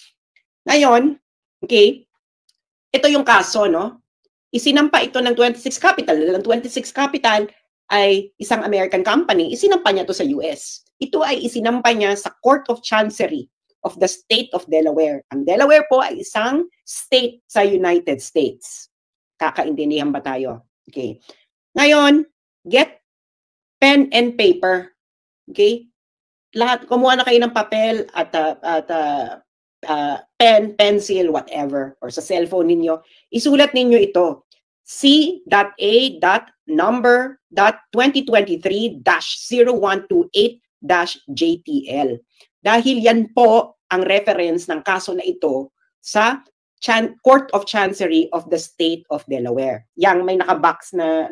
Ngayon, okay, ito yung kaso, no? Isinampa ito ng 26 Capital. Ang 26 Capital ay isang American company. Isinampa niya to sa US. Ito ay isinampa niya sa Court of Chancery of the State of Delaware. Ang Delaware po ay isang state sa United States. Kakaintindihan ba tayo? Okay. Ngayon, get pen and paper. Okay? Lahat, kumuha na kayo ng papel at pen, pencil, whatever, or sa cellphone ninyo. Isulat ninyo ito. C.A.number.2023-0128-JTL. Dahil yan po ang reference ng kaso na ito sa Court of Chancery of the State of Delaware. Yang may naka-box na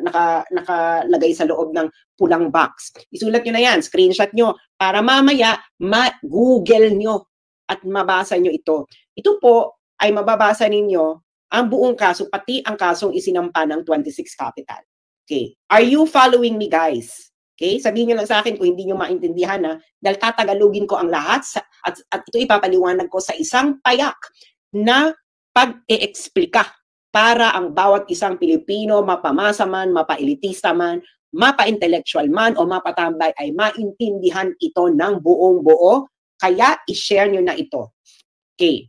nakalagay sa loob ng pulang box. Isulat nyo na yan, screenshot nyo, para mamaya ma-google nyo at mabasa nyo ito. Ito po ay mababasa ninyo ang buong kaso, pati ang kasong isinampa ng 26 Capital. Okay. Are you following me, guys? Okay, sabihin nyo lang sa akin kung hindi nyo maintindihan, dahil tatagalugin ko ang lahat at ito ipapaliwanag ko sa isang payak na pag-e-explika para ang bawat isang Pilipino, mapamasa man, mapa-elitista man, mapa-intellectual man o mapatambay ay maintindihan ito ng buong buo. Kaya i-share nyo na ito. Okay.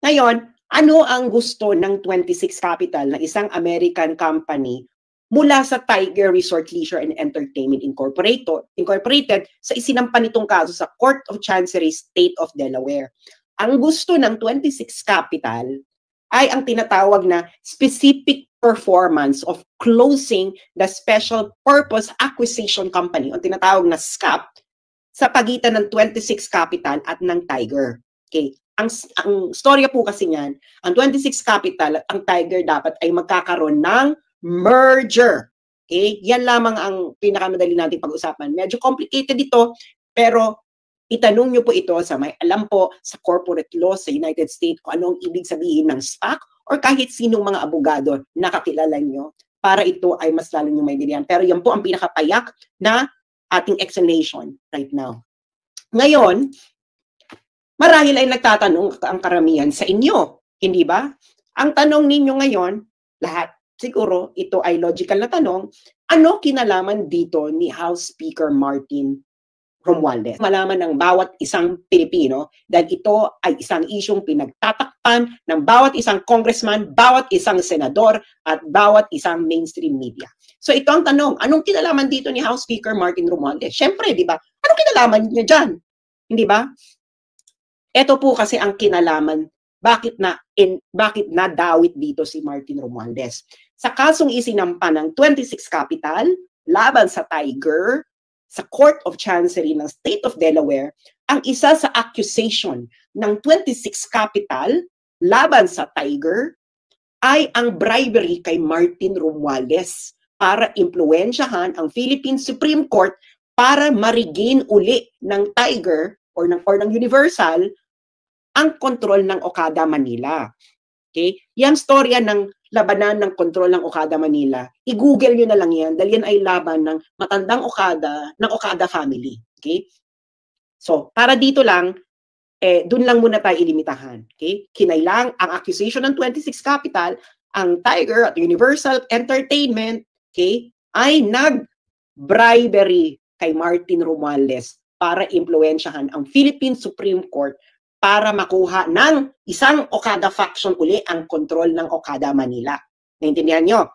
Ngayon, ano ang gusto ng 26 Capital na isang American company mula sa Tiger Resort Leisure and Entertainment Incorporated sa isinampan nitong kaso sa Court of Chancery State of Delaware? Ang gusto ng 26 Capital ay ang tinatawag na specific performance of closing the Special Purpose Acquisition Company o tinatawag na SCAP sa pagitan ng 26 Capital at ng Tiger. Okay. Ang storya po kasi niyan, ang 26 Capital at ang Tiger dapat ay magkakaroon ng merger. Okay? Yan lamang ang pinakamadali nating pag-usapan. Medyo complicated ito, pero itanong nyo po ito sa may alam po sa corporate law sa United States kung anong ibig sabihin ng SPAC or kahit sinong mga abogado na kakilala nyo para ito ay mas lalo nyo maintindihan. Pero yan po ang pinakapayak na ating explanation right now. Ngayon, marahil ay nagtatanong ang karamihan sa inyo, hindi ba? Ang tanong ninyo ngayon, lahat, siguro ito ay logical na tanong, ano kinalaman dito ni House Speaker Martin Romualdez? Malaman ng bawat isang Pilipino dahil ito ay isang isyong pinagtatakpan ng bawat isang congressman, bawat isang senador, at bawat isang mainstream media. So ito ang tanong, anong kinalaman dito ni House Speaker Martin Romualdez? Siyempre, di ba? Anong kinalaman niya dyan? Hindi ba? Ito po kasi ang kinalaman, bakit na dawit dito si Martin Romualdez. Sa kasong isinampa ng 26 Capital laban sa Tiger, sa Court of Chancery ng State of Delaware, ang isa sa accusation ng 26 Capital laban sa Tiger ay ang bribery kay Martin Romualdez para impluwensyahan ang Philippine Supreme Court para ma-regain uli ng Tiger or ng Universal ang kontrol ng Okada Manila. Okay? Yan storya ng labanan ng kontrol ng Okada Manila. I-google nyo na lang yan dahil yan ay laban ng matandang Okada, ng Okada family. Okay? So, para dito lang, dun lang muna tayo ilimitahan. Okay? Kinailang ang accusation ng 26 Capital, ang Tiger at Universal Entertainment, okay, ay nag-bribery kay Martin Romualdez para impluwensyahan ang Philippine Supreme Court para makuha ng isang Okada faction uli ang kontrol ng Okada Manila. Naintindihan nyo?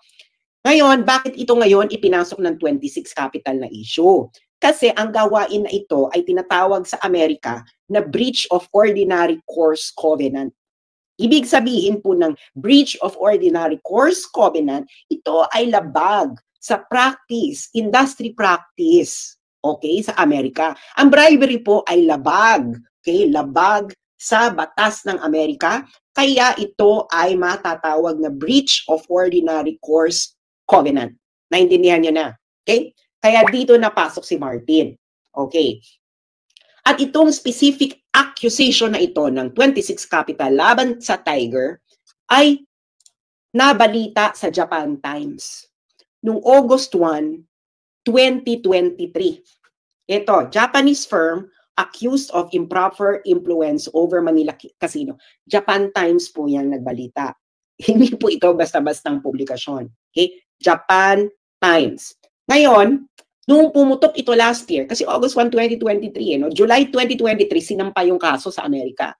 Ngayon, bakit ito ngayon ipinasok ng 26 Capital na issue? Kasi ang gawain na ito ay tinatawag sa Amerika na breach of ordinary course covenant. Ibig sabihin po ng breach of ordinary course covenant, ito ay labag sa practice, industry practice, okay, sa Amerika. Ang bribery po ay labag. Okay, labag sa batas ng Amerika, kaya ito ay matatawag na breach of ordinary course covenant. Naintindihan niyo na. Okay? Kaya dito napasok si Martin. Okay. At itong specific accusation na ito ng 26 Capital laban sa Tiger ay nabalita sa Japan Times noong August 1, 2023. Ito, Japanese firm accused of improper influence over Manila Casino. Japan Times po yan nagbalita. Hindi po ito basta-bastang publikasyon. Okay? Japan Times. Ngayon, nung pumutok ito last year, kasi August 1, 2023, July 2023, sinampa yung kaso sa Amerika.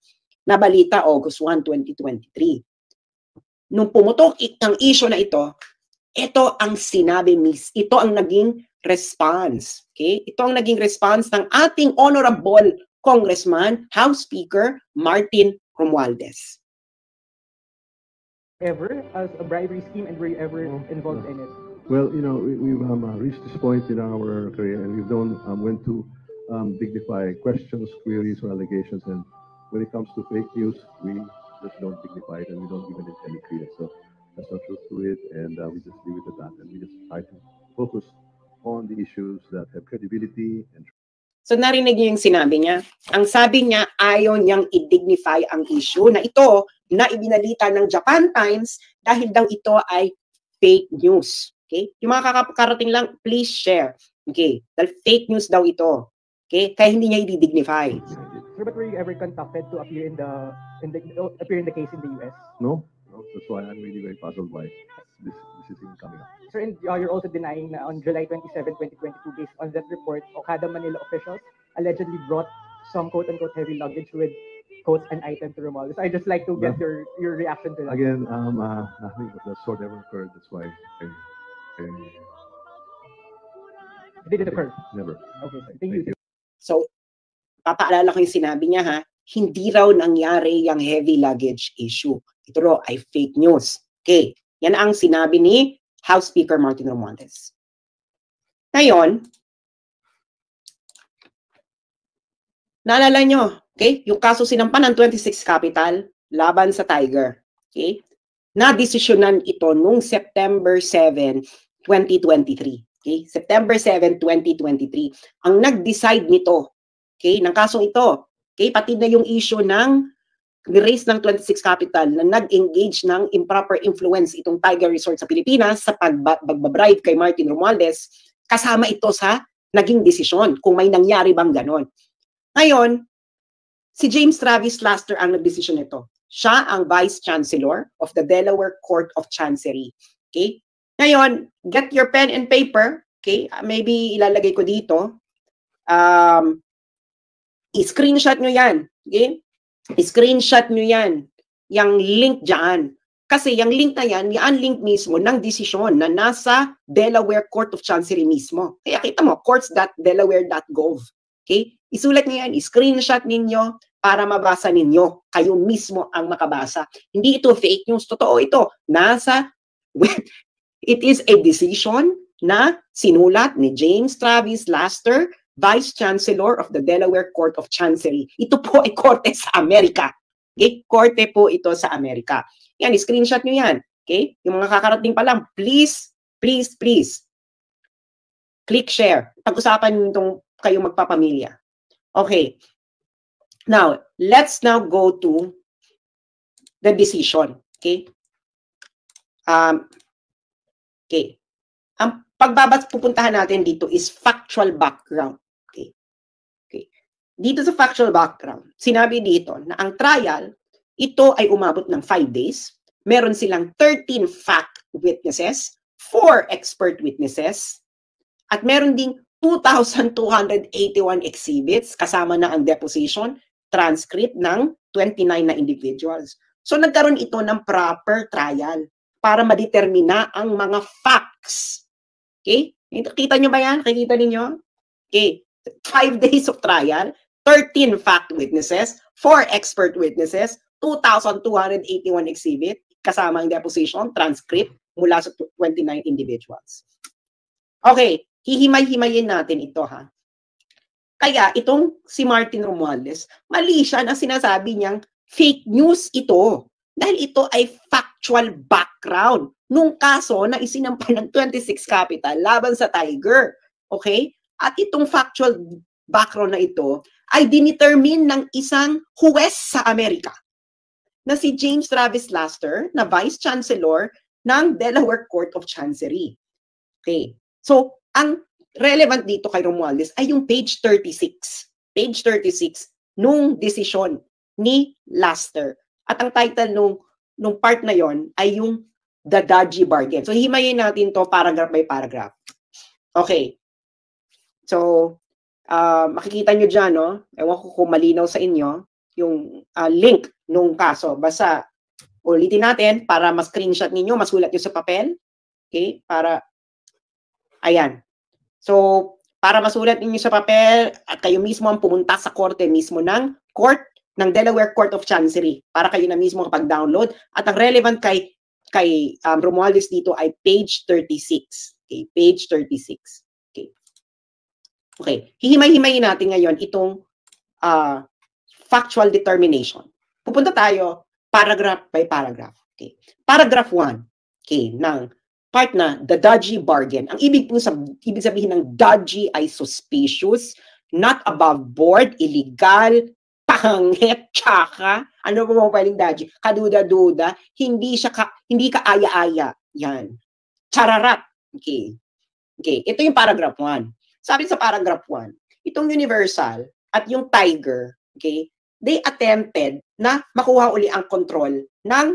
Nabalita August 1, 2023. Nung pumutok ang issue na ito ang sinabi, ito ang naging response. Okay? Ito ang naging response ng ating honorable Congressman, House Speaker Martin Romualdez. Ever as a bribery scheme and were you ever involved in it? Well, we've reached this point in our career and we've done went to dignify questions, queries, or allegations. And when it comes to fake news, we just don't dignify it, and we don't even intend to create. So that's the truth to it, and we just leave it at that, and we just try to focus on the issues that have credibility and. So narinig niyo yung sinabi niya. Ang sabi niya, ayaw niyang i-dignify ang issue na ito na ibinalita ng Japan Times dahil daw ito ay fake news. Okay? Yung mga kakarating lang, please share. Okay? Dahil fake news daw ito. Okay? Kaya hindi niya i-dignify. Sir, but were you ever contacted to appear in the case in the US? No, that's why I'm really very puzzled by this is even coming up. Sir, and you're also denying na on July 27, 2022, based on that report, Okada Manila officials allegedly brought some quote-unquote heavy luggage with quotes and items to Romualdez. I'd just like to get your reaction to that. Again, nothing of that sort ever occurred. That's why It didn't occur? Never. Okay, sir. Thank you. So, papaalala ko yung sinabi niya ha, hindi raw nangyari yung heavy luggage issue. Ito raw ay fake news. Okay, yan ang sinabi ni House Speaker Martin Romualdez. Ngayon, naalala nyo, okay, yung kaso sinampan ng 26 Capital laban sa Tiger. Okay, na-desisyonan ito nung September 7, 2023. Okay, September 7, 2023. Ang nag-decide nito, okay, ng kasong ito, okay, pati na yung issue ng ni-raise ng 26 Capital na nag-engage ng improper influence itong Tiger Resort sa Pilipinas sa pagbabribe kay Martin Romualdez, kasama ito sa naging desisyon kung may nangyari bang ganon. Ngayon, si James Travis Laster ang nag-desisyon nito. Siya ang Vice Chancellor of the Delaware Court of Chancery. Okay? Ngayon, get your pen and paper. Okay? Maybe ilalagay ko dito. I-screenshot nyo yan. Okay? I-screenshot nyo yan. Yung link dyan. Kasi yung link na yan, yung link mismo ng desisyon na nasa Delaware Court of Chancery mismo. Kaya kita mo, courts.delaware.gov. Okay? Isulat nyo yan, i-screenshot ninyo para mabasa ninyo. Kayo mismo ang makabasa. Hindi ito fake news. Totoo ito. It is a decision na sinulat ni James Travis Laster, Vice Chancellor of the Delaware Court of Chancery. Ito po ay korte sa Amerika. Okay? Korte po ito sa Amerika. Yan, screenshot nyo yan. Okay? Yung mga kakarating pa lang, please, please, please, click share. Pag-usapan itong kayong magpapamilya. Okay. Now, let's now go to the decision. Okay? Okay. Ang pupuntahan natin dito is factual background. Okay. Okay. Dito sa factual background, sinabi dito na ang trial, ito ay umabot ng 5 days. Meron silang 13 fact witnesses, 4 expert witnesses, at meron ding 2,281 exhibits, kasama na ang deposition, transcript ng 29 na individuals. So nagkaroon ito ng proper trial para madetermina ang mga facts. Okay? Kita nyo ba yan? Nakikita ninyo? Okay. 5 days of trial, 13 fact witnesses, 4 expert witnesses, 2,281 exhibit, kasama ang deposition, transcript, mula sa 29 individuals. Okay. Hihimay-himayin natin ito ha. Kaya itong si Martin Romualdez, mali siya na sinasabi niyang fake news ito. Dahil ito ay factual background nung kaso na isinampa ng 26 Capital laban sa Tiger. Okay? At itong factual background na ito ay dinetermine ng isang huwes sa Amerika na si James Travis Laster na Vice Chancellor ng Delaware Court of Chancery. Okay. So, ang relevant dito kay Romualdez ay yung page 36. Page 36 nung desisyon ni Laster. At ang title nung part na yon ay yung The Dodgy Bargain. So, himayin natin to paragraph by paragraph. Okay. So, makikita nyo dyan, no? Ewan ko kung malinaw sa inyo yung link nung kaso. Basta, ulitin natin para ma-screenshot ninyo, masulat nyo sa papel. Okay? Para, ayan. So, para masulat ninyo sa papel at kayo mismo ang pumunta sa korte mismo ng ng Delaware Court of Chancery para kayo na mismo kapag-download. At ang relevant kay Romualdez dito ay page 36. Okay, page 36. Okay. Okay, hihimay-himayin natin ngayon itong factual determination. Pupunta tayo paragraph by paragraph. Okay. Paragraph 1, okay, ng part na the dodgy bargain. Ang ibig sabihin ng dodgy ay suspicious, not above board, illegal, pangit, tsaka, ano ba mga pwedeng dodgy? Kaduda-duda, hindi kaaya-aya. Yan. Chararat. Okay. Okay, ito yung paragraph 1. Sabi sa paragraph 1, itong Universal at yung Tiger, okay, they attempted na makuha uli ang control ng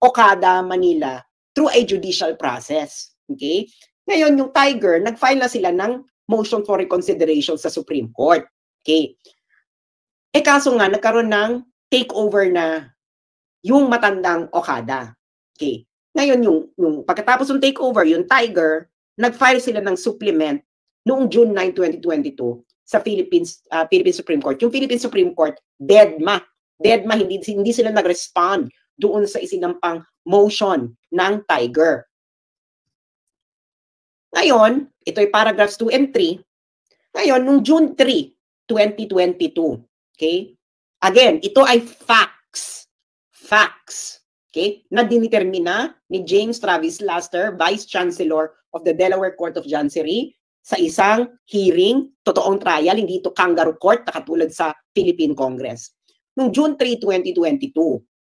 Okada Manila through a judicial process. Okay? Ngayon, yung Tiger, nag-file na sila ng motion for reconsideration sa Supreme Court. Okay? Kaso nga, nagkaroon ng takeover na yung matandang Okada. Okay? Ngayon, yung pagkatapos ng takeover, yung Tiger, nag-file sila ng supplement noong June 9, 2022 sa Philippine Supreme Court. Yung Philippine Supreme Court, deadma, hindi sila nag-respond doon sa isinampang motion ng Tiger. Ngayon, ito ay paragraphs 2 and 3. Ngayon, nung June 3, 2022, okay? Again, ito ay facts. Okay? Na dinitermina ni James Travis Laster, Vice Chancellor of the Delaware Court of Chancery, sa isang hearing, totoong trial, hindi ito kangaroo court na katulad sa Philippine Congress. Noong June 3, 2022,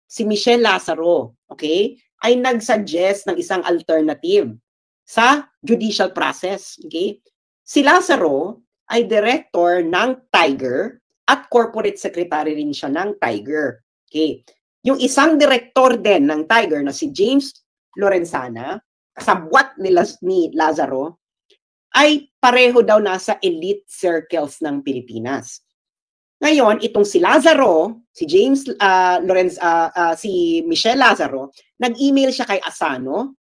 si Michelle Lazaro, okay, ay nag-suggest ng isang alternative sa judicial process. Okay? Si Lazaro ay director ng Tiger at corporate secretary rin siya ng Tiger. Okay? Yung isang director din ng Tiger na si James Lorenzana, kasabwat ni Lazaro, ay pareho daw nasa elite circles ng Pilipinas. Ngayon, itong si Lazaro, si Michelle Lazaro, nag-email siya kay Asano,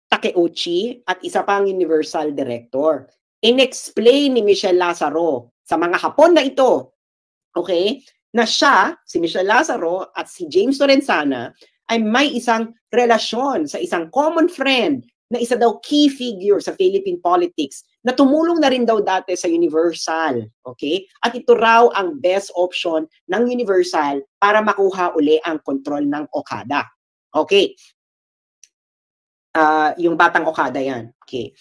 Takeuchi, at isa pang Universal Director. In-explain ni Michelle Lazaro sa mga Hapon na ito, okay, na siya, si Michelle Lazaro at si James Lorenzana ay may isang relasyon sa isang common friend na isa daw key figure sa Philippine politics na tumulong na rin daw dati sa Universal. Okay? At ito raw ang best option ng Universal para makuha uli ang kontrol ng Okada. Okay. Yung batang Okada yan. Okay.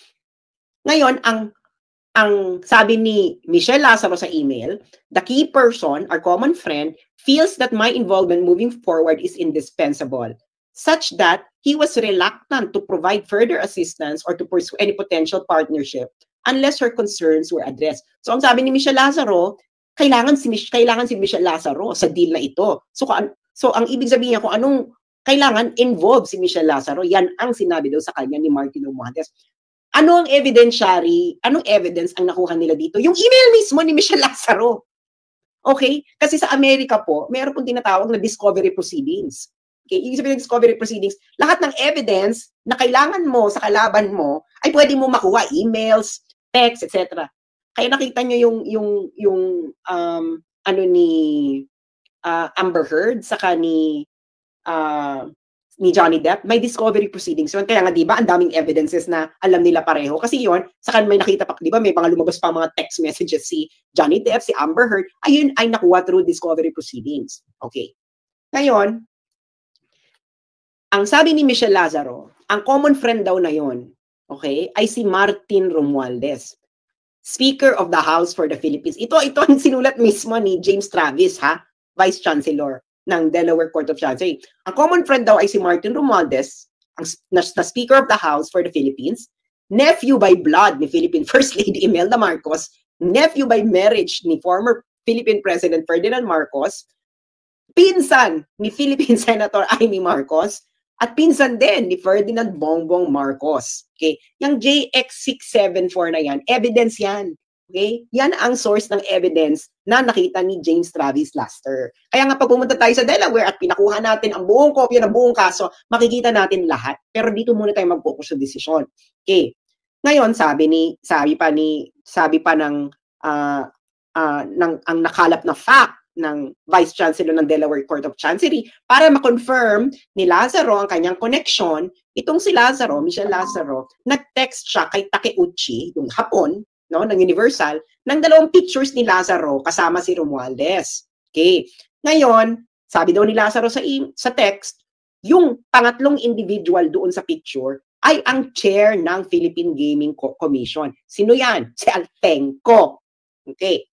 Ngayon, ang sabi ni Michelle Lazaro sa email, the key person, our common friend, feels that my involvement moving forward is indispensable, such that he was reluctant to provide further assistance or to pursue any potential partnership unless her concerns were addressed. So ang sabi ni Michelle Lazaro, kailangan si Michelle Lazaro sa deal na ito. So ang ibig sabihin niya kung anong kailangan involved si Michelle Lazaro, yan ang sinabi daw sa kanya ni Martin Romualdez. Anong evidence ang nakuha nila dito? Yung email mismo ni Michelle Lazaro. Okay? Kasi sa Amerika po, meron pong tinatawag na discovery proceedings. Okay? Ibig sabihin ng discovery proceedings, lahat ng evidence na kailangan mo sa kalaban mo ay pwede mo makuha, emails, text, etc. Kaya nakita nyo yung ni Amber Heard saka ni Johnny Depp, may discovery proceedings yun. Kaya nga, di ba, ang daming evidences na alam nila pareho. Kasi yun, saka may nakita pa, di ba, may mga lumabas pa mga text messages si Johnny Depp, si Amber Heard, ayun ay nakuha through discovery proceedings. Okay. Ngayon, ang sabi ni Michelle Lazaro, ang common friend daw na yun, okay, ay si Martin Romualdez, Speaker of the House for the Philippines. Ito ang sinulat mismo ni James Travis, Vice Chancellor ng Delaware Court of Chancery. Ang common friend daw ay si Martin Romualdez, na Speaker of the House for the Philippines, nephew by blood ni Philippine First Lady Imelda Marcos, nephew by marriage ni former Philippine President Ferdinand Marcos, pinsan ni Philippine Senator Amy Marcos, at pinsan din ni Ferdinand Bongbong Marcos. Okay? Yung JX674 na yan, evidence yan. Okay? Yan ang source ng evidence na nakita ni James Travis Laster. Kaya nga pag pumunta tayo sa Delaware at pinakuha natin ang buong kopya ng buong kaso, makikita natin lahat. Pero dito muna tayo mag-focus sa desisyon. Okay. Ngayon, sabi pa ng ang nakalap na fact ng Vice Chancellor ng Delaware Court of Chancery para ma-confirm ni Lazaro ang kanyang connection, itong si Lazaro, Michelle Lazaro, nag-text siya kay Takeuchi, yung Hapon, no, ng Universal, ng dalawang pictures ni Lazaro kasama si Romualdez. Okay. Ngayon, Sabi daw ni Lazaro sa text, yung pangatlong individual doon sa picture ay ang chair ng Philippine Gaming Commission. Sino yan? Si Altenco. Okay.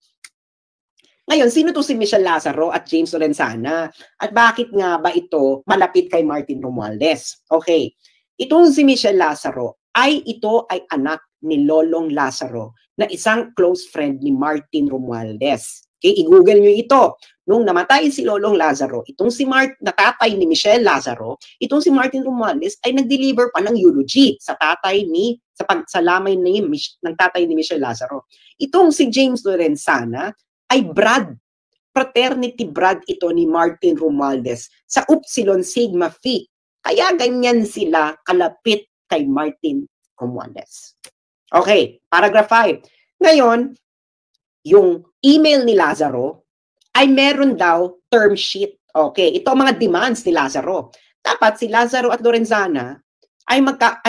Ngayon, sino to si Michelle Lazaro at James Lorenzana? At bakit nga ba ito malapit kay Martin Romualdez? Okay. Itong si Michelle Lazaro ito ay anak ni Lolong Lazaro na isang close friend ni Martin Romualdez. Okay, i-google nyo ito. Nung namatay si Lolong Lazaro, itong si tatay ni Michelle Lazaro, itong si Martin Romualdez ay nag-deliver pa ng eulogy sa tatay sa pagsalamay ng tatay ni Michelle Lazaro. Itong si James Lorenzana ay fraternity brad ito ni Martin Romualdez sa Upsilon Sigma Phi. Kaya ganyan sila kalapit kay Martin Romualdez. Okay, paragraph 5. Ngayon, yung email ni Lazaro ay meron daw term sheet. Okay, ito ang mga demands ni Lazaro. Dapat si Lazaro at Lorenzana ay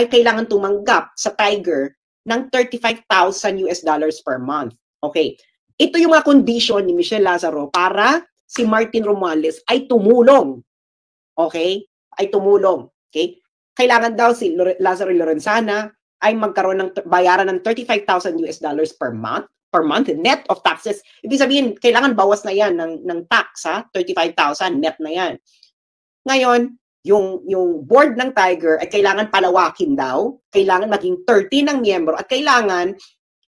kailangan tumanggap sa Tiger ng $35,000 per month. Okay, ito yung mga condition ni Michelle Lazaro para si Martin Romualdez ay tumulong. Okay, ay tumulong. Okay, kailangan daw si Lazaro Lorenzana ay magkaroon ng bayaran ng $35,000 per month net of taxes. Ibig sabihin, kailangan bawas na yan ng tax, ha? 35,000 net na yan. Ngayon, yung board ng Tiger ay kailangan palawakin daw, kailangan maging 30 ng miyembro, at kailangan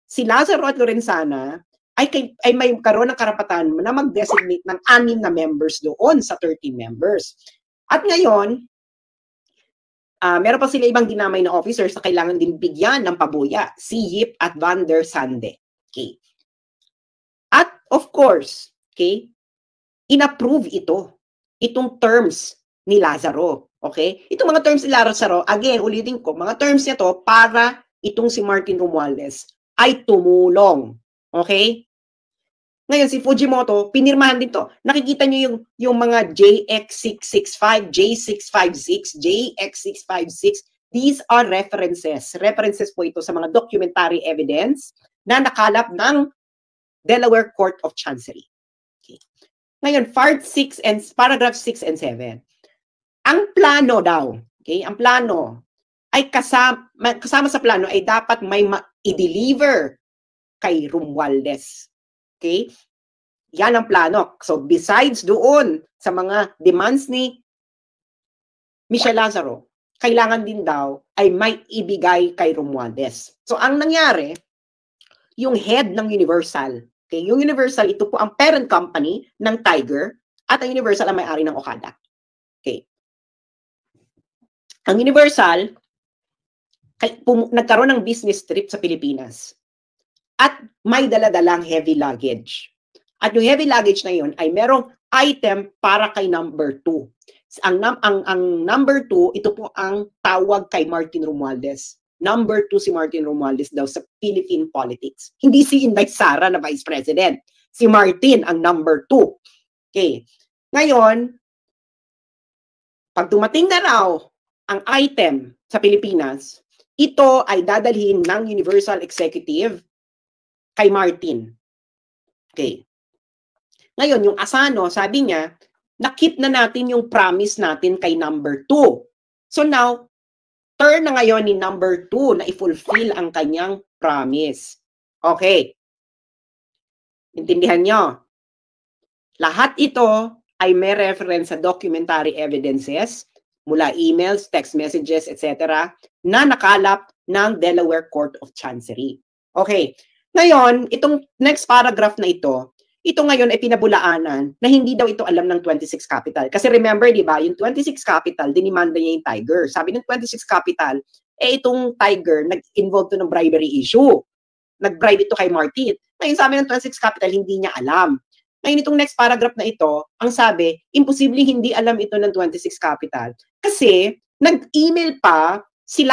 si Lazaro at Lorenzana ay may karoon ng karapatan na mag-designate ng 6 na members doon sa 30 members. At ngayon, meron pa sila ibang ginamay na officers na kailangan din bigyan ng pabuya, si Yip at Van der Sande. Okay. At of course, okay, inapprove itong terms ni Lazaro. Okay? Itong mga terms ni Lazaro, again, ulitin ko, mga terms nito para itong si Martin Romualdez ay tumulong. Okay? Ngayon, si Fujimoto, pinirmahan din to. Nakikita nyo yung mga JX665, J656, JX656. These are references. References po ito sa mga documentary evidence na nakalap ng Delaware Court of Chancery. Okay. Ngayon, paragraph 6 and 7. Ang plano daw, okay, ang plano ay kasama sa plano ay dapat may i-deliver kay Romualdez. Okay? Yan ang plano. So, besides doon sa mga demands ni Michelle Lazaro, kailangan din daw ay may ibigay kay Romualdez. So, ang nangyari, yung head ng Universal, okay, yung Universal, ito po ang parent company ng Tiger at ang Universal ang may-ari ng Okada. Okay. Ang Universal, nagkaroon ng business trip sa Pilipinas at may dala-dalang heavy luggage. At yung heavy luggage na yun ay merong item para kay number 2. Ang number 2, ito po ang tawag kay Martin Romualdez. Number 2 si Martin Romualdez daw sa Philippine politics. Hindi si Inday Sara na Vice President. Si Martin ang number 2. Okay. Ngayon, pag dumating na raw ang item sa Pilipinas, ito ay dadalhin ng Universal Executive kay Martin. Okay. Ngayon, yung Asano, sabi niya, na-keep na natin yung promise natin kay number 2. So now, turn na ngayon ni number 2 na i-fulfill ang kanyang promise. Okay. Intindihan nyo? Lahat ito ay may reference sa documentary evidences mula emails, text messages, etc. na nakalap ng Delaware Court of Chancery. Okay. Ngayon, itong next paragraph na ito ngayon ay pinabulaanan na hindi daw ito alam ng 26 Capital. Kasi remember, di ba, yung 26 Capital, dinimanda niya yung Tiger. Sabi ng 26 Capital, itong Tiger, nag-involve to ng bribery issue. Nag-bribe ito kay Martin. Ngayon, sabi ng 26 Capital, hindi niya alam. Ngayon, itong next paragraph na ito, ang sabi, imposibleng hindi alam ito ng 26 Capital. Kasi, nag-email pa si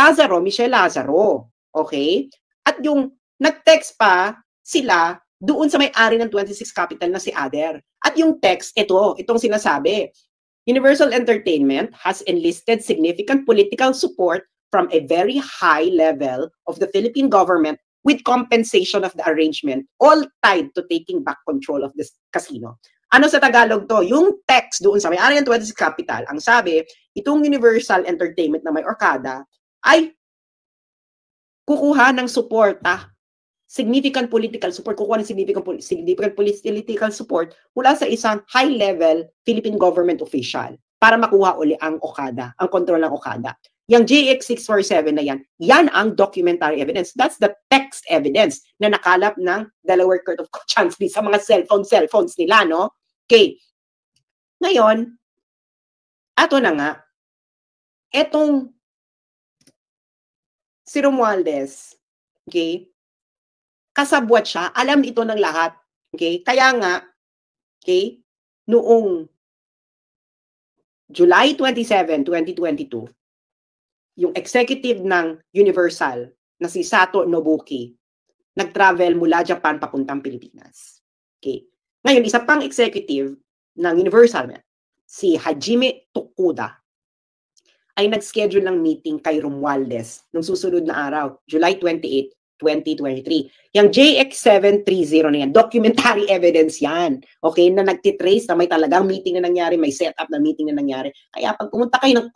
Michelle Lazaro. Okay? At yung nag-text pa sila doon sa may-ari ng 26 Capital na si Ader. At yung text, itong sinasabi, Universal Entertainment has enlisted significant political support from a very high level of the Philippine government with compensation of the arrangement, all tied to taking back control of this casino. Ano sa Tagalog to? Yung text doon sa may-ari ng 26 Capital, ang sabi, itong Universal Entertainment na may Okada ay kukuha ng suporta, significant political support, kukuha ng significant political support mula sa isang high-level Philippine government official para makuha uli ang Okada, ang kontrol ng Okada. Yung JX647 na yan ang documentary evidence. That's the text evidence na nakalap ng Delaware Court of Chancery sa mga cellphones nila, no? Okay. Ngayon, ato na nga, etong si Romualdez, okay, kasabwat siya, alam ito ng lahat, okay? Kaya nga, okay, noong July 27, 2022, yung executive ng Universal na si Sato Nobuki, nag-travel mula Japan papuntang Pilipinas. Okay. Ngayon, isa pang executive ng Universal, si Hajime Tokuda, ay nag-schedule ng meeting kay Romualdez nung susunod na araw, July 28, 2023. Yung JX730 na yan, documentary evidence yan. Okay, na nagtitrace na may talagang meeting na nangyari, may setup na meeting na nangyari. Kaya pag pumunta kayo ng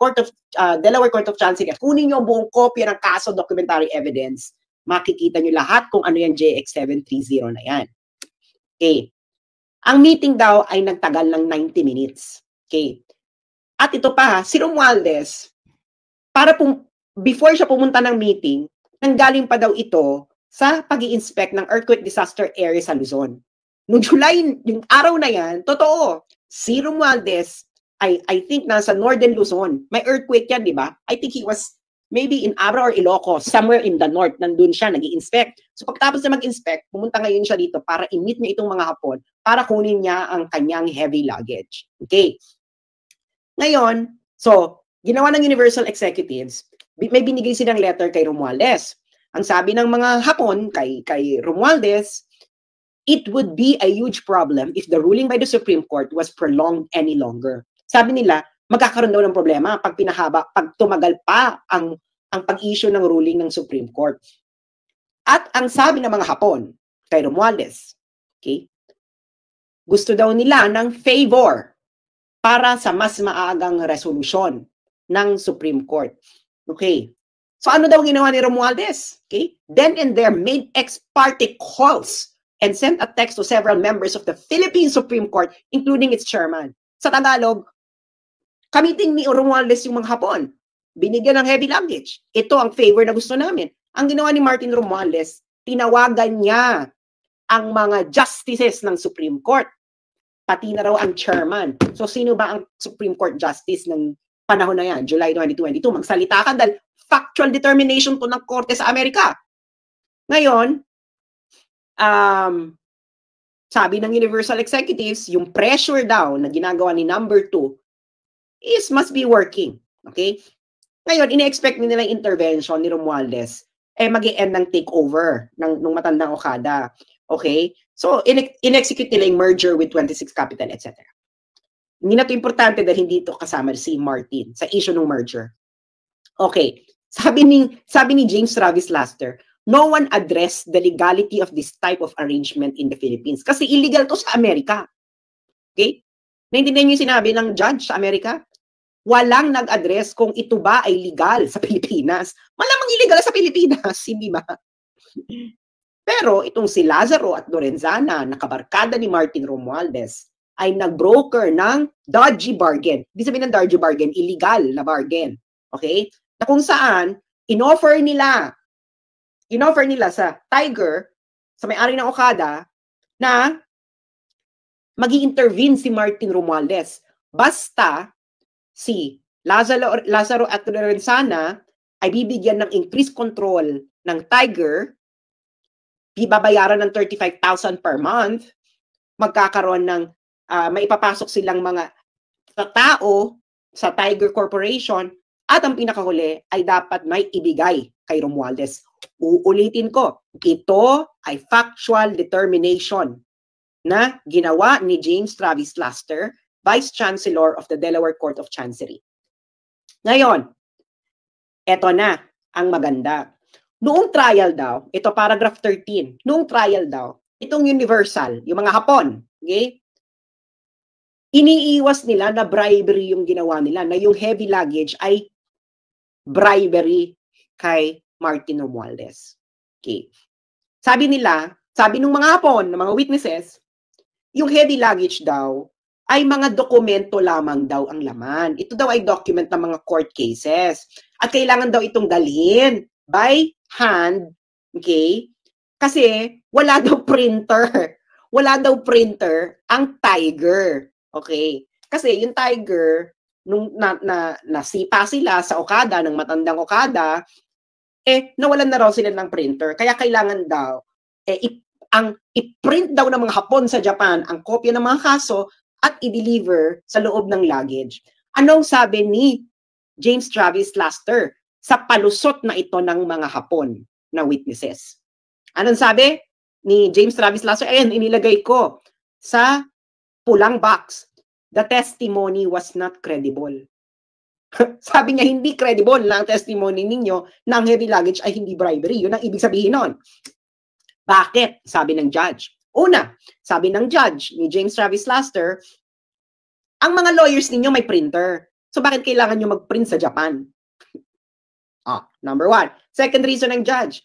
Delaware Court of Chancery, kunin nyo ang buong kopya ng kaso documentary evidence, makikita nyo lahat kung ano yung JX730 na yan. Okay. Ang meeting daw ay nagtagal ng 90 minutes. Okay. At ito pa, si Romualdez, before siya pumunta ng meeting, nanggaling pa daw ito sa pag-i-inspect ng earthquake disaster area sa Luzon. Noong July, yung araw na yan, totoo, si Romualdez ay, I think, nasa Northern Luzon. May earthquake yan, di ba? I think he was maybe in Abra or Ilocos, somewhere in the north, nandun siya, nag-i-inspect. So pagtapos na mag-inspect, pumunta ngayon siya dito para i-meet niya itong mga Hapon para kunin niya ang kanyang heavy luggage. Okay. Ngayon, so, ginawa ng Universal Executives, may binigay silang letter kay Romualdez. Ang sabi ng mga Hapon kay Romualdez, it would be a huge problem if the ruling by the Supreme Court was prolonged any longer. Sabi nila, magkakaroon daw ng problema pag tumagal pa ang pag-issue ng ruling ng Supreme Court. At ang sabi ng mga Hapon kay Romualdez, okay, gusto daw nila ng favor para sa mas maagang resolusyon ng Supreme Court. Okay. So ano daw ginawa ni Romualdez? Okay. Then and there made ex parte calls and sent a text to several members of the Philippine Supreme Court, including its chairman. Sa Tagalog, kamiting ni Romualdez yung mga Hapon. Binigyan ng heavy luggage. Ito ang favor na gusto namin. Ang ginawa ni Martin Romualdez, tinawagan niya ang mga justices ng Supreme Court. Pati na raw ang chairman. So sino ba ang Supreme Court Justice ng panahon na yan, July 2022? Magsalita ka dahil factual determination to ng Korte sa Amerika. Ngayon, sabi ng Universal Executives, yung pressure daw na ginagawa ni number 2 must be working. Okay? Ngayon, ine-expect nila yung intervention ni Romualdez mag-i-end ng takeover ng matandang Okada. Okay? So, in-execute nila yung merger with 26 Capital, etc. Hindi na ito importante dahil hindi ito kasama si Martin sa issue ng merger. Okay. Sabi ni James Travis Laster, no one addressed the legality of this type of arrangement in the Philippines. Kasi illegal to sa Amerika. Okay? Naintindihan niyo yung sinabi ng judge sa Amerika? Walang nag-address kung ito ba ay legal sa Pilipinas. Malamang illegal sa Pilipinas, hindi ba? Pero itong si Lazaro at Lorenzana, nakabarkada ni Martin Romualdez, ay nag-broker ng dodgy bargain. Ibig sabihin ng dodgy bargain, illegal na bargain. Okay? Na kung saan, in-offer nila sa Tiger, sa may-ari ng Okada, na mag-i-intervene si Martin Romualdez. Basta si Lazaro at Lorenzana ay bibigyan ng increased control ng Tiger, bibabayaran ng 35,000 per month, magkakaroon ng maipapasok silang mga tao sa Tiger Corporation, at ang pinakahuli ay dapat may ibigay kay Romualdez. Uulitin ko, ito ay factual determination na ginawa ni James Travis Laster, Vice Chancellor of the Delaware Court of Chancery. Ngayon, eto na ang maganda. Noong trial daw, ito paragraph 13, noong trial daw, itong Universal, yung mga Hapon, okay? iniiwas nila na bribery yung ginawa nila, na yung heavy luggage ay bribery kay Martin Romualdez. Okay. Sabi ng mga Hapon, ng mga witnesses, yung heavy luggage daw ay mga dokumento lamang daw ang laman. Ito daw ay document ng mga court cases. At kailangan daw itong dalhin by hand, okay? Kasi wala daw printer. Wala daw printer ang Tiger. Okay? Kasi yung Tiger, nung nasipa sila sa Okada, ng matandang Okada, nawalan na raw sila ng printer. Kaya kailangan daw, i-print daw ng mga Hapon sa Japan ang kopya ng mga kaso at i-deliver sa loob ng luggage. Anong sabi ni James Travis Laster sa palusot na ito ng mga Hapon na witnesses? Anong sabi ni James Travis Laster? Ayan, inilagay ko sa pulang box. The testimony was not credible. Sabi niya, hindi credible na ang testimony ninyo na ang heavy luggage ay hindi bribery. Yun ang ibig sabihin nun. Bakit? Sabi ng judge. Una, sabi ng judge ni James Travis Laster, ang mga lawyers ninyo may printer. So bakit kailangan nyo mag-print sa Japan? Number one. Second reason ng judge,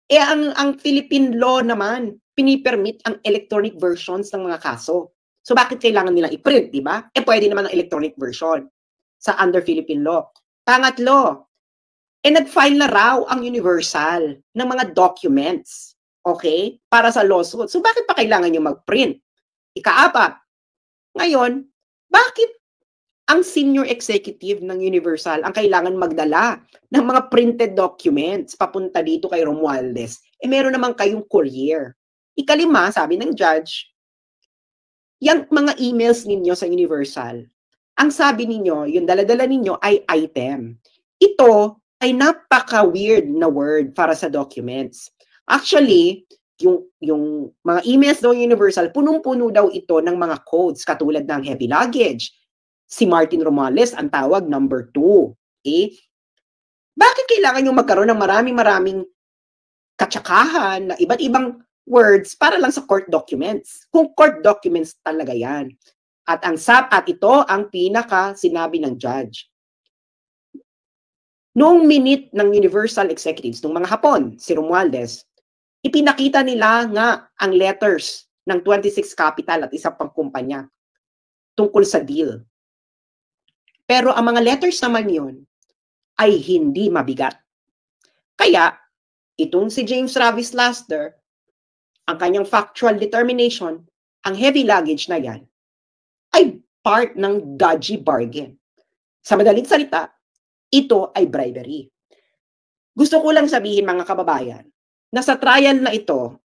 ang Philippine law naman, pinipermit ang electronic versions ng mga kaso. So bakit kailangan nila i-print, di ba? Pwede naman ang electronic version sa under Philippine law. Pangatlo, nag-file na raw ang Universal ng mga documents, okay, para sa lawsuit. So bakit pa kailangan nyo mag-print? Ika-apat, ngayon, bakit ang senior executive ng Universal ang kailangan magdala ng mga printed documents papunta dito kay Romualdez? Meron naman kayong courier. Ikalima, sabi ng judge, yung mga emails ninyo sa Universal, ang sabi ninyo, yung dala-dala ninyo ay item. Ito ay napaka-weird na word para sa documents. Actually, yung mga emails daw Universal, punong-puno daw ito ng mga codes katulad ng heavy luggage. Si Martin Romualdez ang tawag number 2. Okay? Bakit kailangan yung magkaroon ng maraming katsakahan na iba't ibang words para lang sa court documents? Kung court documents talaga yan. At ito ang pinaka sinabi ng judge. Noong minute ng Universal Executives, ng mga Hapon, si Romualdez, ipinakita nila nga ang letters ng 26 Capital at isa pang kumpanya tungkol sa deal. Pero ang mga letters naman yun ay hindi mabigat. Kaya, itong si James Travis Laster, ang kanyang factual determination, ang heavy luggage na yan, ay part ng dodgy bargain. Sa madaling salita, ito ay bribery. Gusto ko lang sabihin mga kababayan, na sa trial na ito,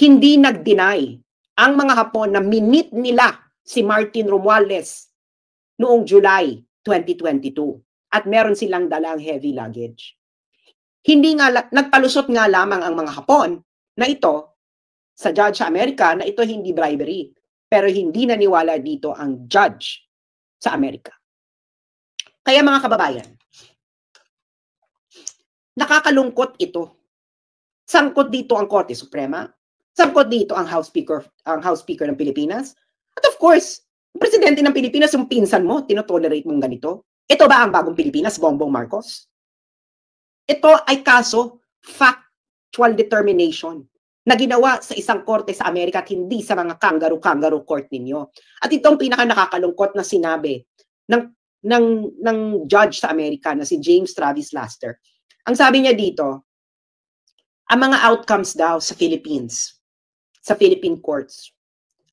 hindi nag-deny ang mga Hapon na minit nila si Martin Romualdez noong July 2022 at meron silang dalang heavy luggage. Hindi nga, nagpalusot nga lamang ang mga Hapon na ito sa judge sa Amerika na ito hindi bribery. Pero hindi naniwala dito ang judge sa Amerika. Kaya mga kababayan, nakakalungkot ito. Sangkot dito ang Korte Suprema, sangkot dito ang House Speaker ng Pilipinas, at of course, ang presidente ng Pilipinas, yung pinsan mo, tinotolerate mong ganito. Ito ba ang bagong Pilipinas, Bongbong Marcos? Ito ay kaso, factual determination, na ginawa sa isang korte sa Amerika at hindi sa mga kangaroo court ninyo. At itong pinaka nakakalungkot na sinabi ng judge sa Amerika na si James Travis Laster. Ang sabi niya dito, ang mga outcomes daw sa Philippines, sa Philippine courts,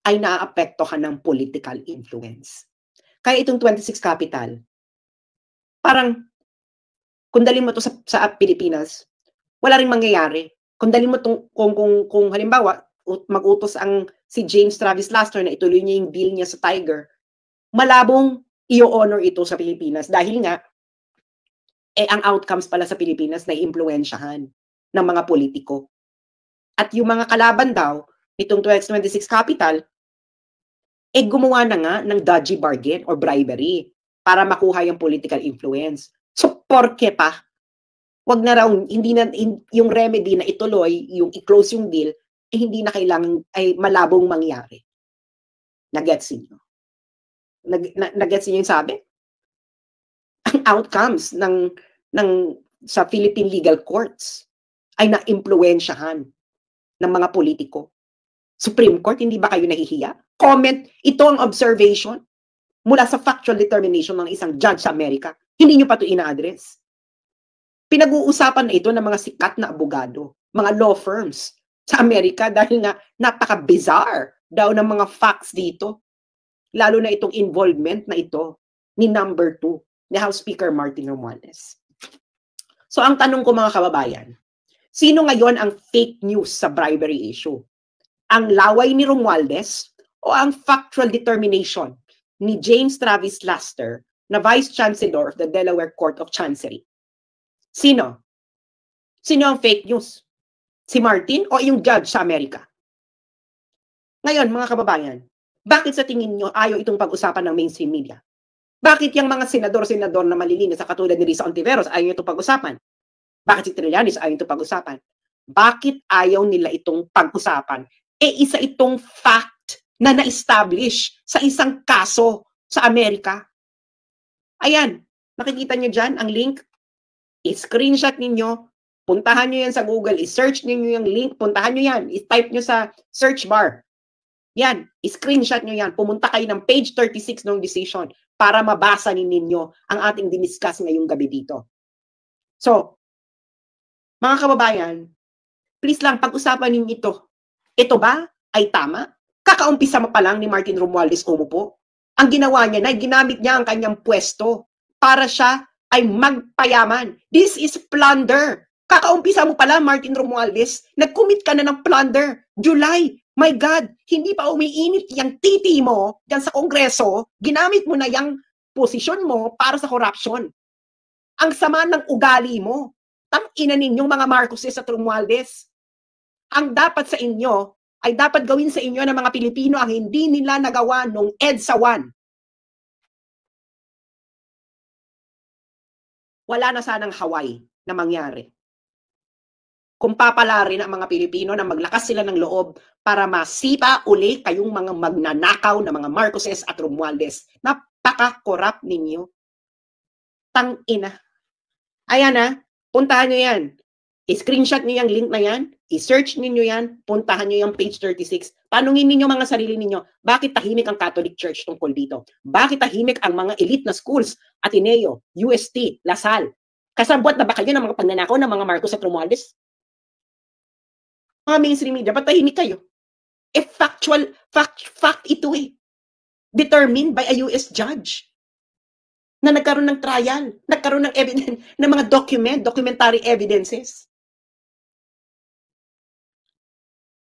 ay naaapektuhan ng political influence. Kaya itong 26 Capital, parang kung dalhin mo to sa Pilipinas, wala ring mangyayari. Kung dalhin mo kung halimbawa, mag-utos si James Travis Laster na ituloy niya yung deal niya sa Tiger, malabong i-honor ito sa Pilipinas dahil nga, ang outcomes pala sa Pilipinas na i-impluensyahan ng mga politiko. At yung mga kalaban daw, itong 26 Capital, gumawa na nga ng dodgy bargain or bribery para makuha yung political influence. So, porke pa? Wag na raw, yung remedy na ituloy, yung i-close yung deal, hindi na kailangan, ay malabong mangyari. Nagets niyo? Nag-gets niyo yung sabi? Ang outcomes sa Philippine legal courts ay na-impluwensyahan ng mga politiko. Supreme Court, hindi ba kayo nahihiya? Comment, ito ang observation mula sa factual determination ng isang judge sa Amerika. Hindi nyo pa ito ina-address. Pinag-uusapan na ito ng mga sikat na abogado, mga law firms sa Amerika dahil nga napaka-bizarre daw ng mga facts dito. Lalo na itong involvement na ito ni number 2, ni House Speaker Martin Romualdez. So ang tanong ko mga kababayan, sino ngayon ang fake news sa bribery issue? Ang laway ni Romualdez o ang factual determination ni James Travis Laster na Vice Chancellor of the Delaware Court of Chancery? Sino? Sino ang fake news? Si Martin o yung judge sa Amerika? Ngayon, mga kababayan, bakit sa tingin nyo ayaw itong pag-usapan ng mainstream media? Bakit yung mga senador na malilinis sa katulad ni Risa Ontiveros ayaw itong pag-usapan? Bakit si Trillanes ayaw itong pag-usapan? Bakit ayaw nila itong pag-usapan? Isa itong fact na na-establish sa isang kaso sa Amerika. Ayan, nakikita nyo dyan ang link. I-screenshot ninyo, puntahan nyo yan sa Google, i-search ninyo yung link, puntahan nyo yan, i-type nyo sa search bar. Yan, i-screenshot nyo yan, pumunta kayo ng page 36 ng decision para mabasa ninyo ang ating diniscuss ngayong gabi dito. So, mga kababayan, please lang, pag-usapan ninyo ito. Ito ba ay tama? Kakaumpisa mo pa lang ni Martin Romualdez umupo. Ang ginawa niya na ginamit niya ang kanyang pwesto para siya ay magpayaman. This is plunder. Kakaumpisa mo pala, Martin Romualdez, nag-commit ka na ng plunder. July, my God, hindi pa umiinit yung titi mo dyan sa Kongreso, ginamit mo na yung posisyon mo para sa corruption. Ang sama ng ugali mo. Tang-ina ninyong mga Marcoses at Romualdez. Ang dapat sa inyo ay dapat gawin sa inyo ng mga Pilipino ang hindi nila nagawa nung EDSA 1. Wala na sanang Hawaii na mangyari. Kung papalarin ang mga Pilipino na maglakas sila ng loob para masipa uli kayong mga magnanakaw na mga Marcoses at Romualdez. Napaka-corrupt ninyo. Tang-ina. Ayan na, puntahan nyo yan. I-screenshot nyo yung link na yan, i-search ninyo yan, puntahan nyo yung page 36. Tanungin ninyo mga sarili ninyo, bakit tahimik ang Catholic Church tungkol dito? Bakit tahimik ang mga elite na schools, Ateneo, UST, Lasal? Kasabwat na ba kayo ng mga pagnanakaw ng mga Marcos at Romualdez? Mga mainstream media, ba't tahimik kayo? Fact ito eh. Determined by a US judge. Na nagkaroon ng trial, nagkaroon ng evidence, ng mga documentary evidences.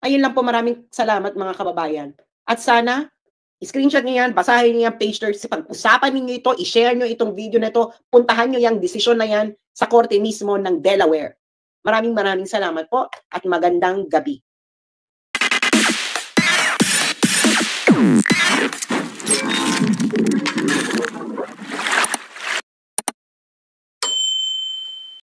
Ayun lang po, maraming salamat mga kababayan. At sana, screenshot niyo yan, basahin niyo yan, page 30, pag-usapan niyo ito, i-share niyo itong video na ito, puntahan niyo yung desisyon na yan sa korte mismo ng Delaware. Maraming salamat po at magandang gabi.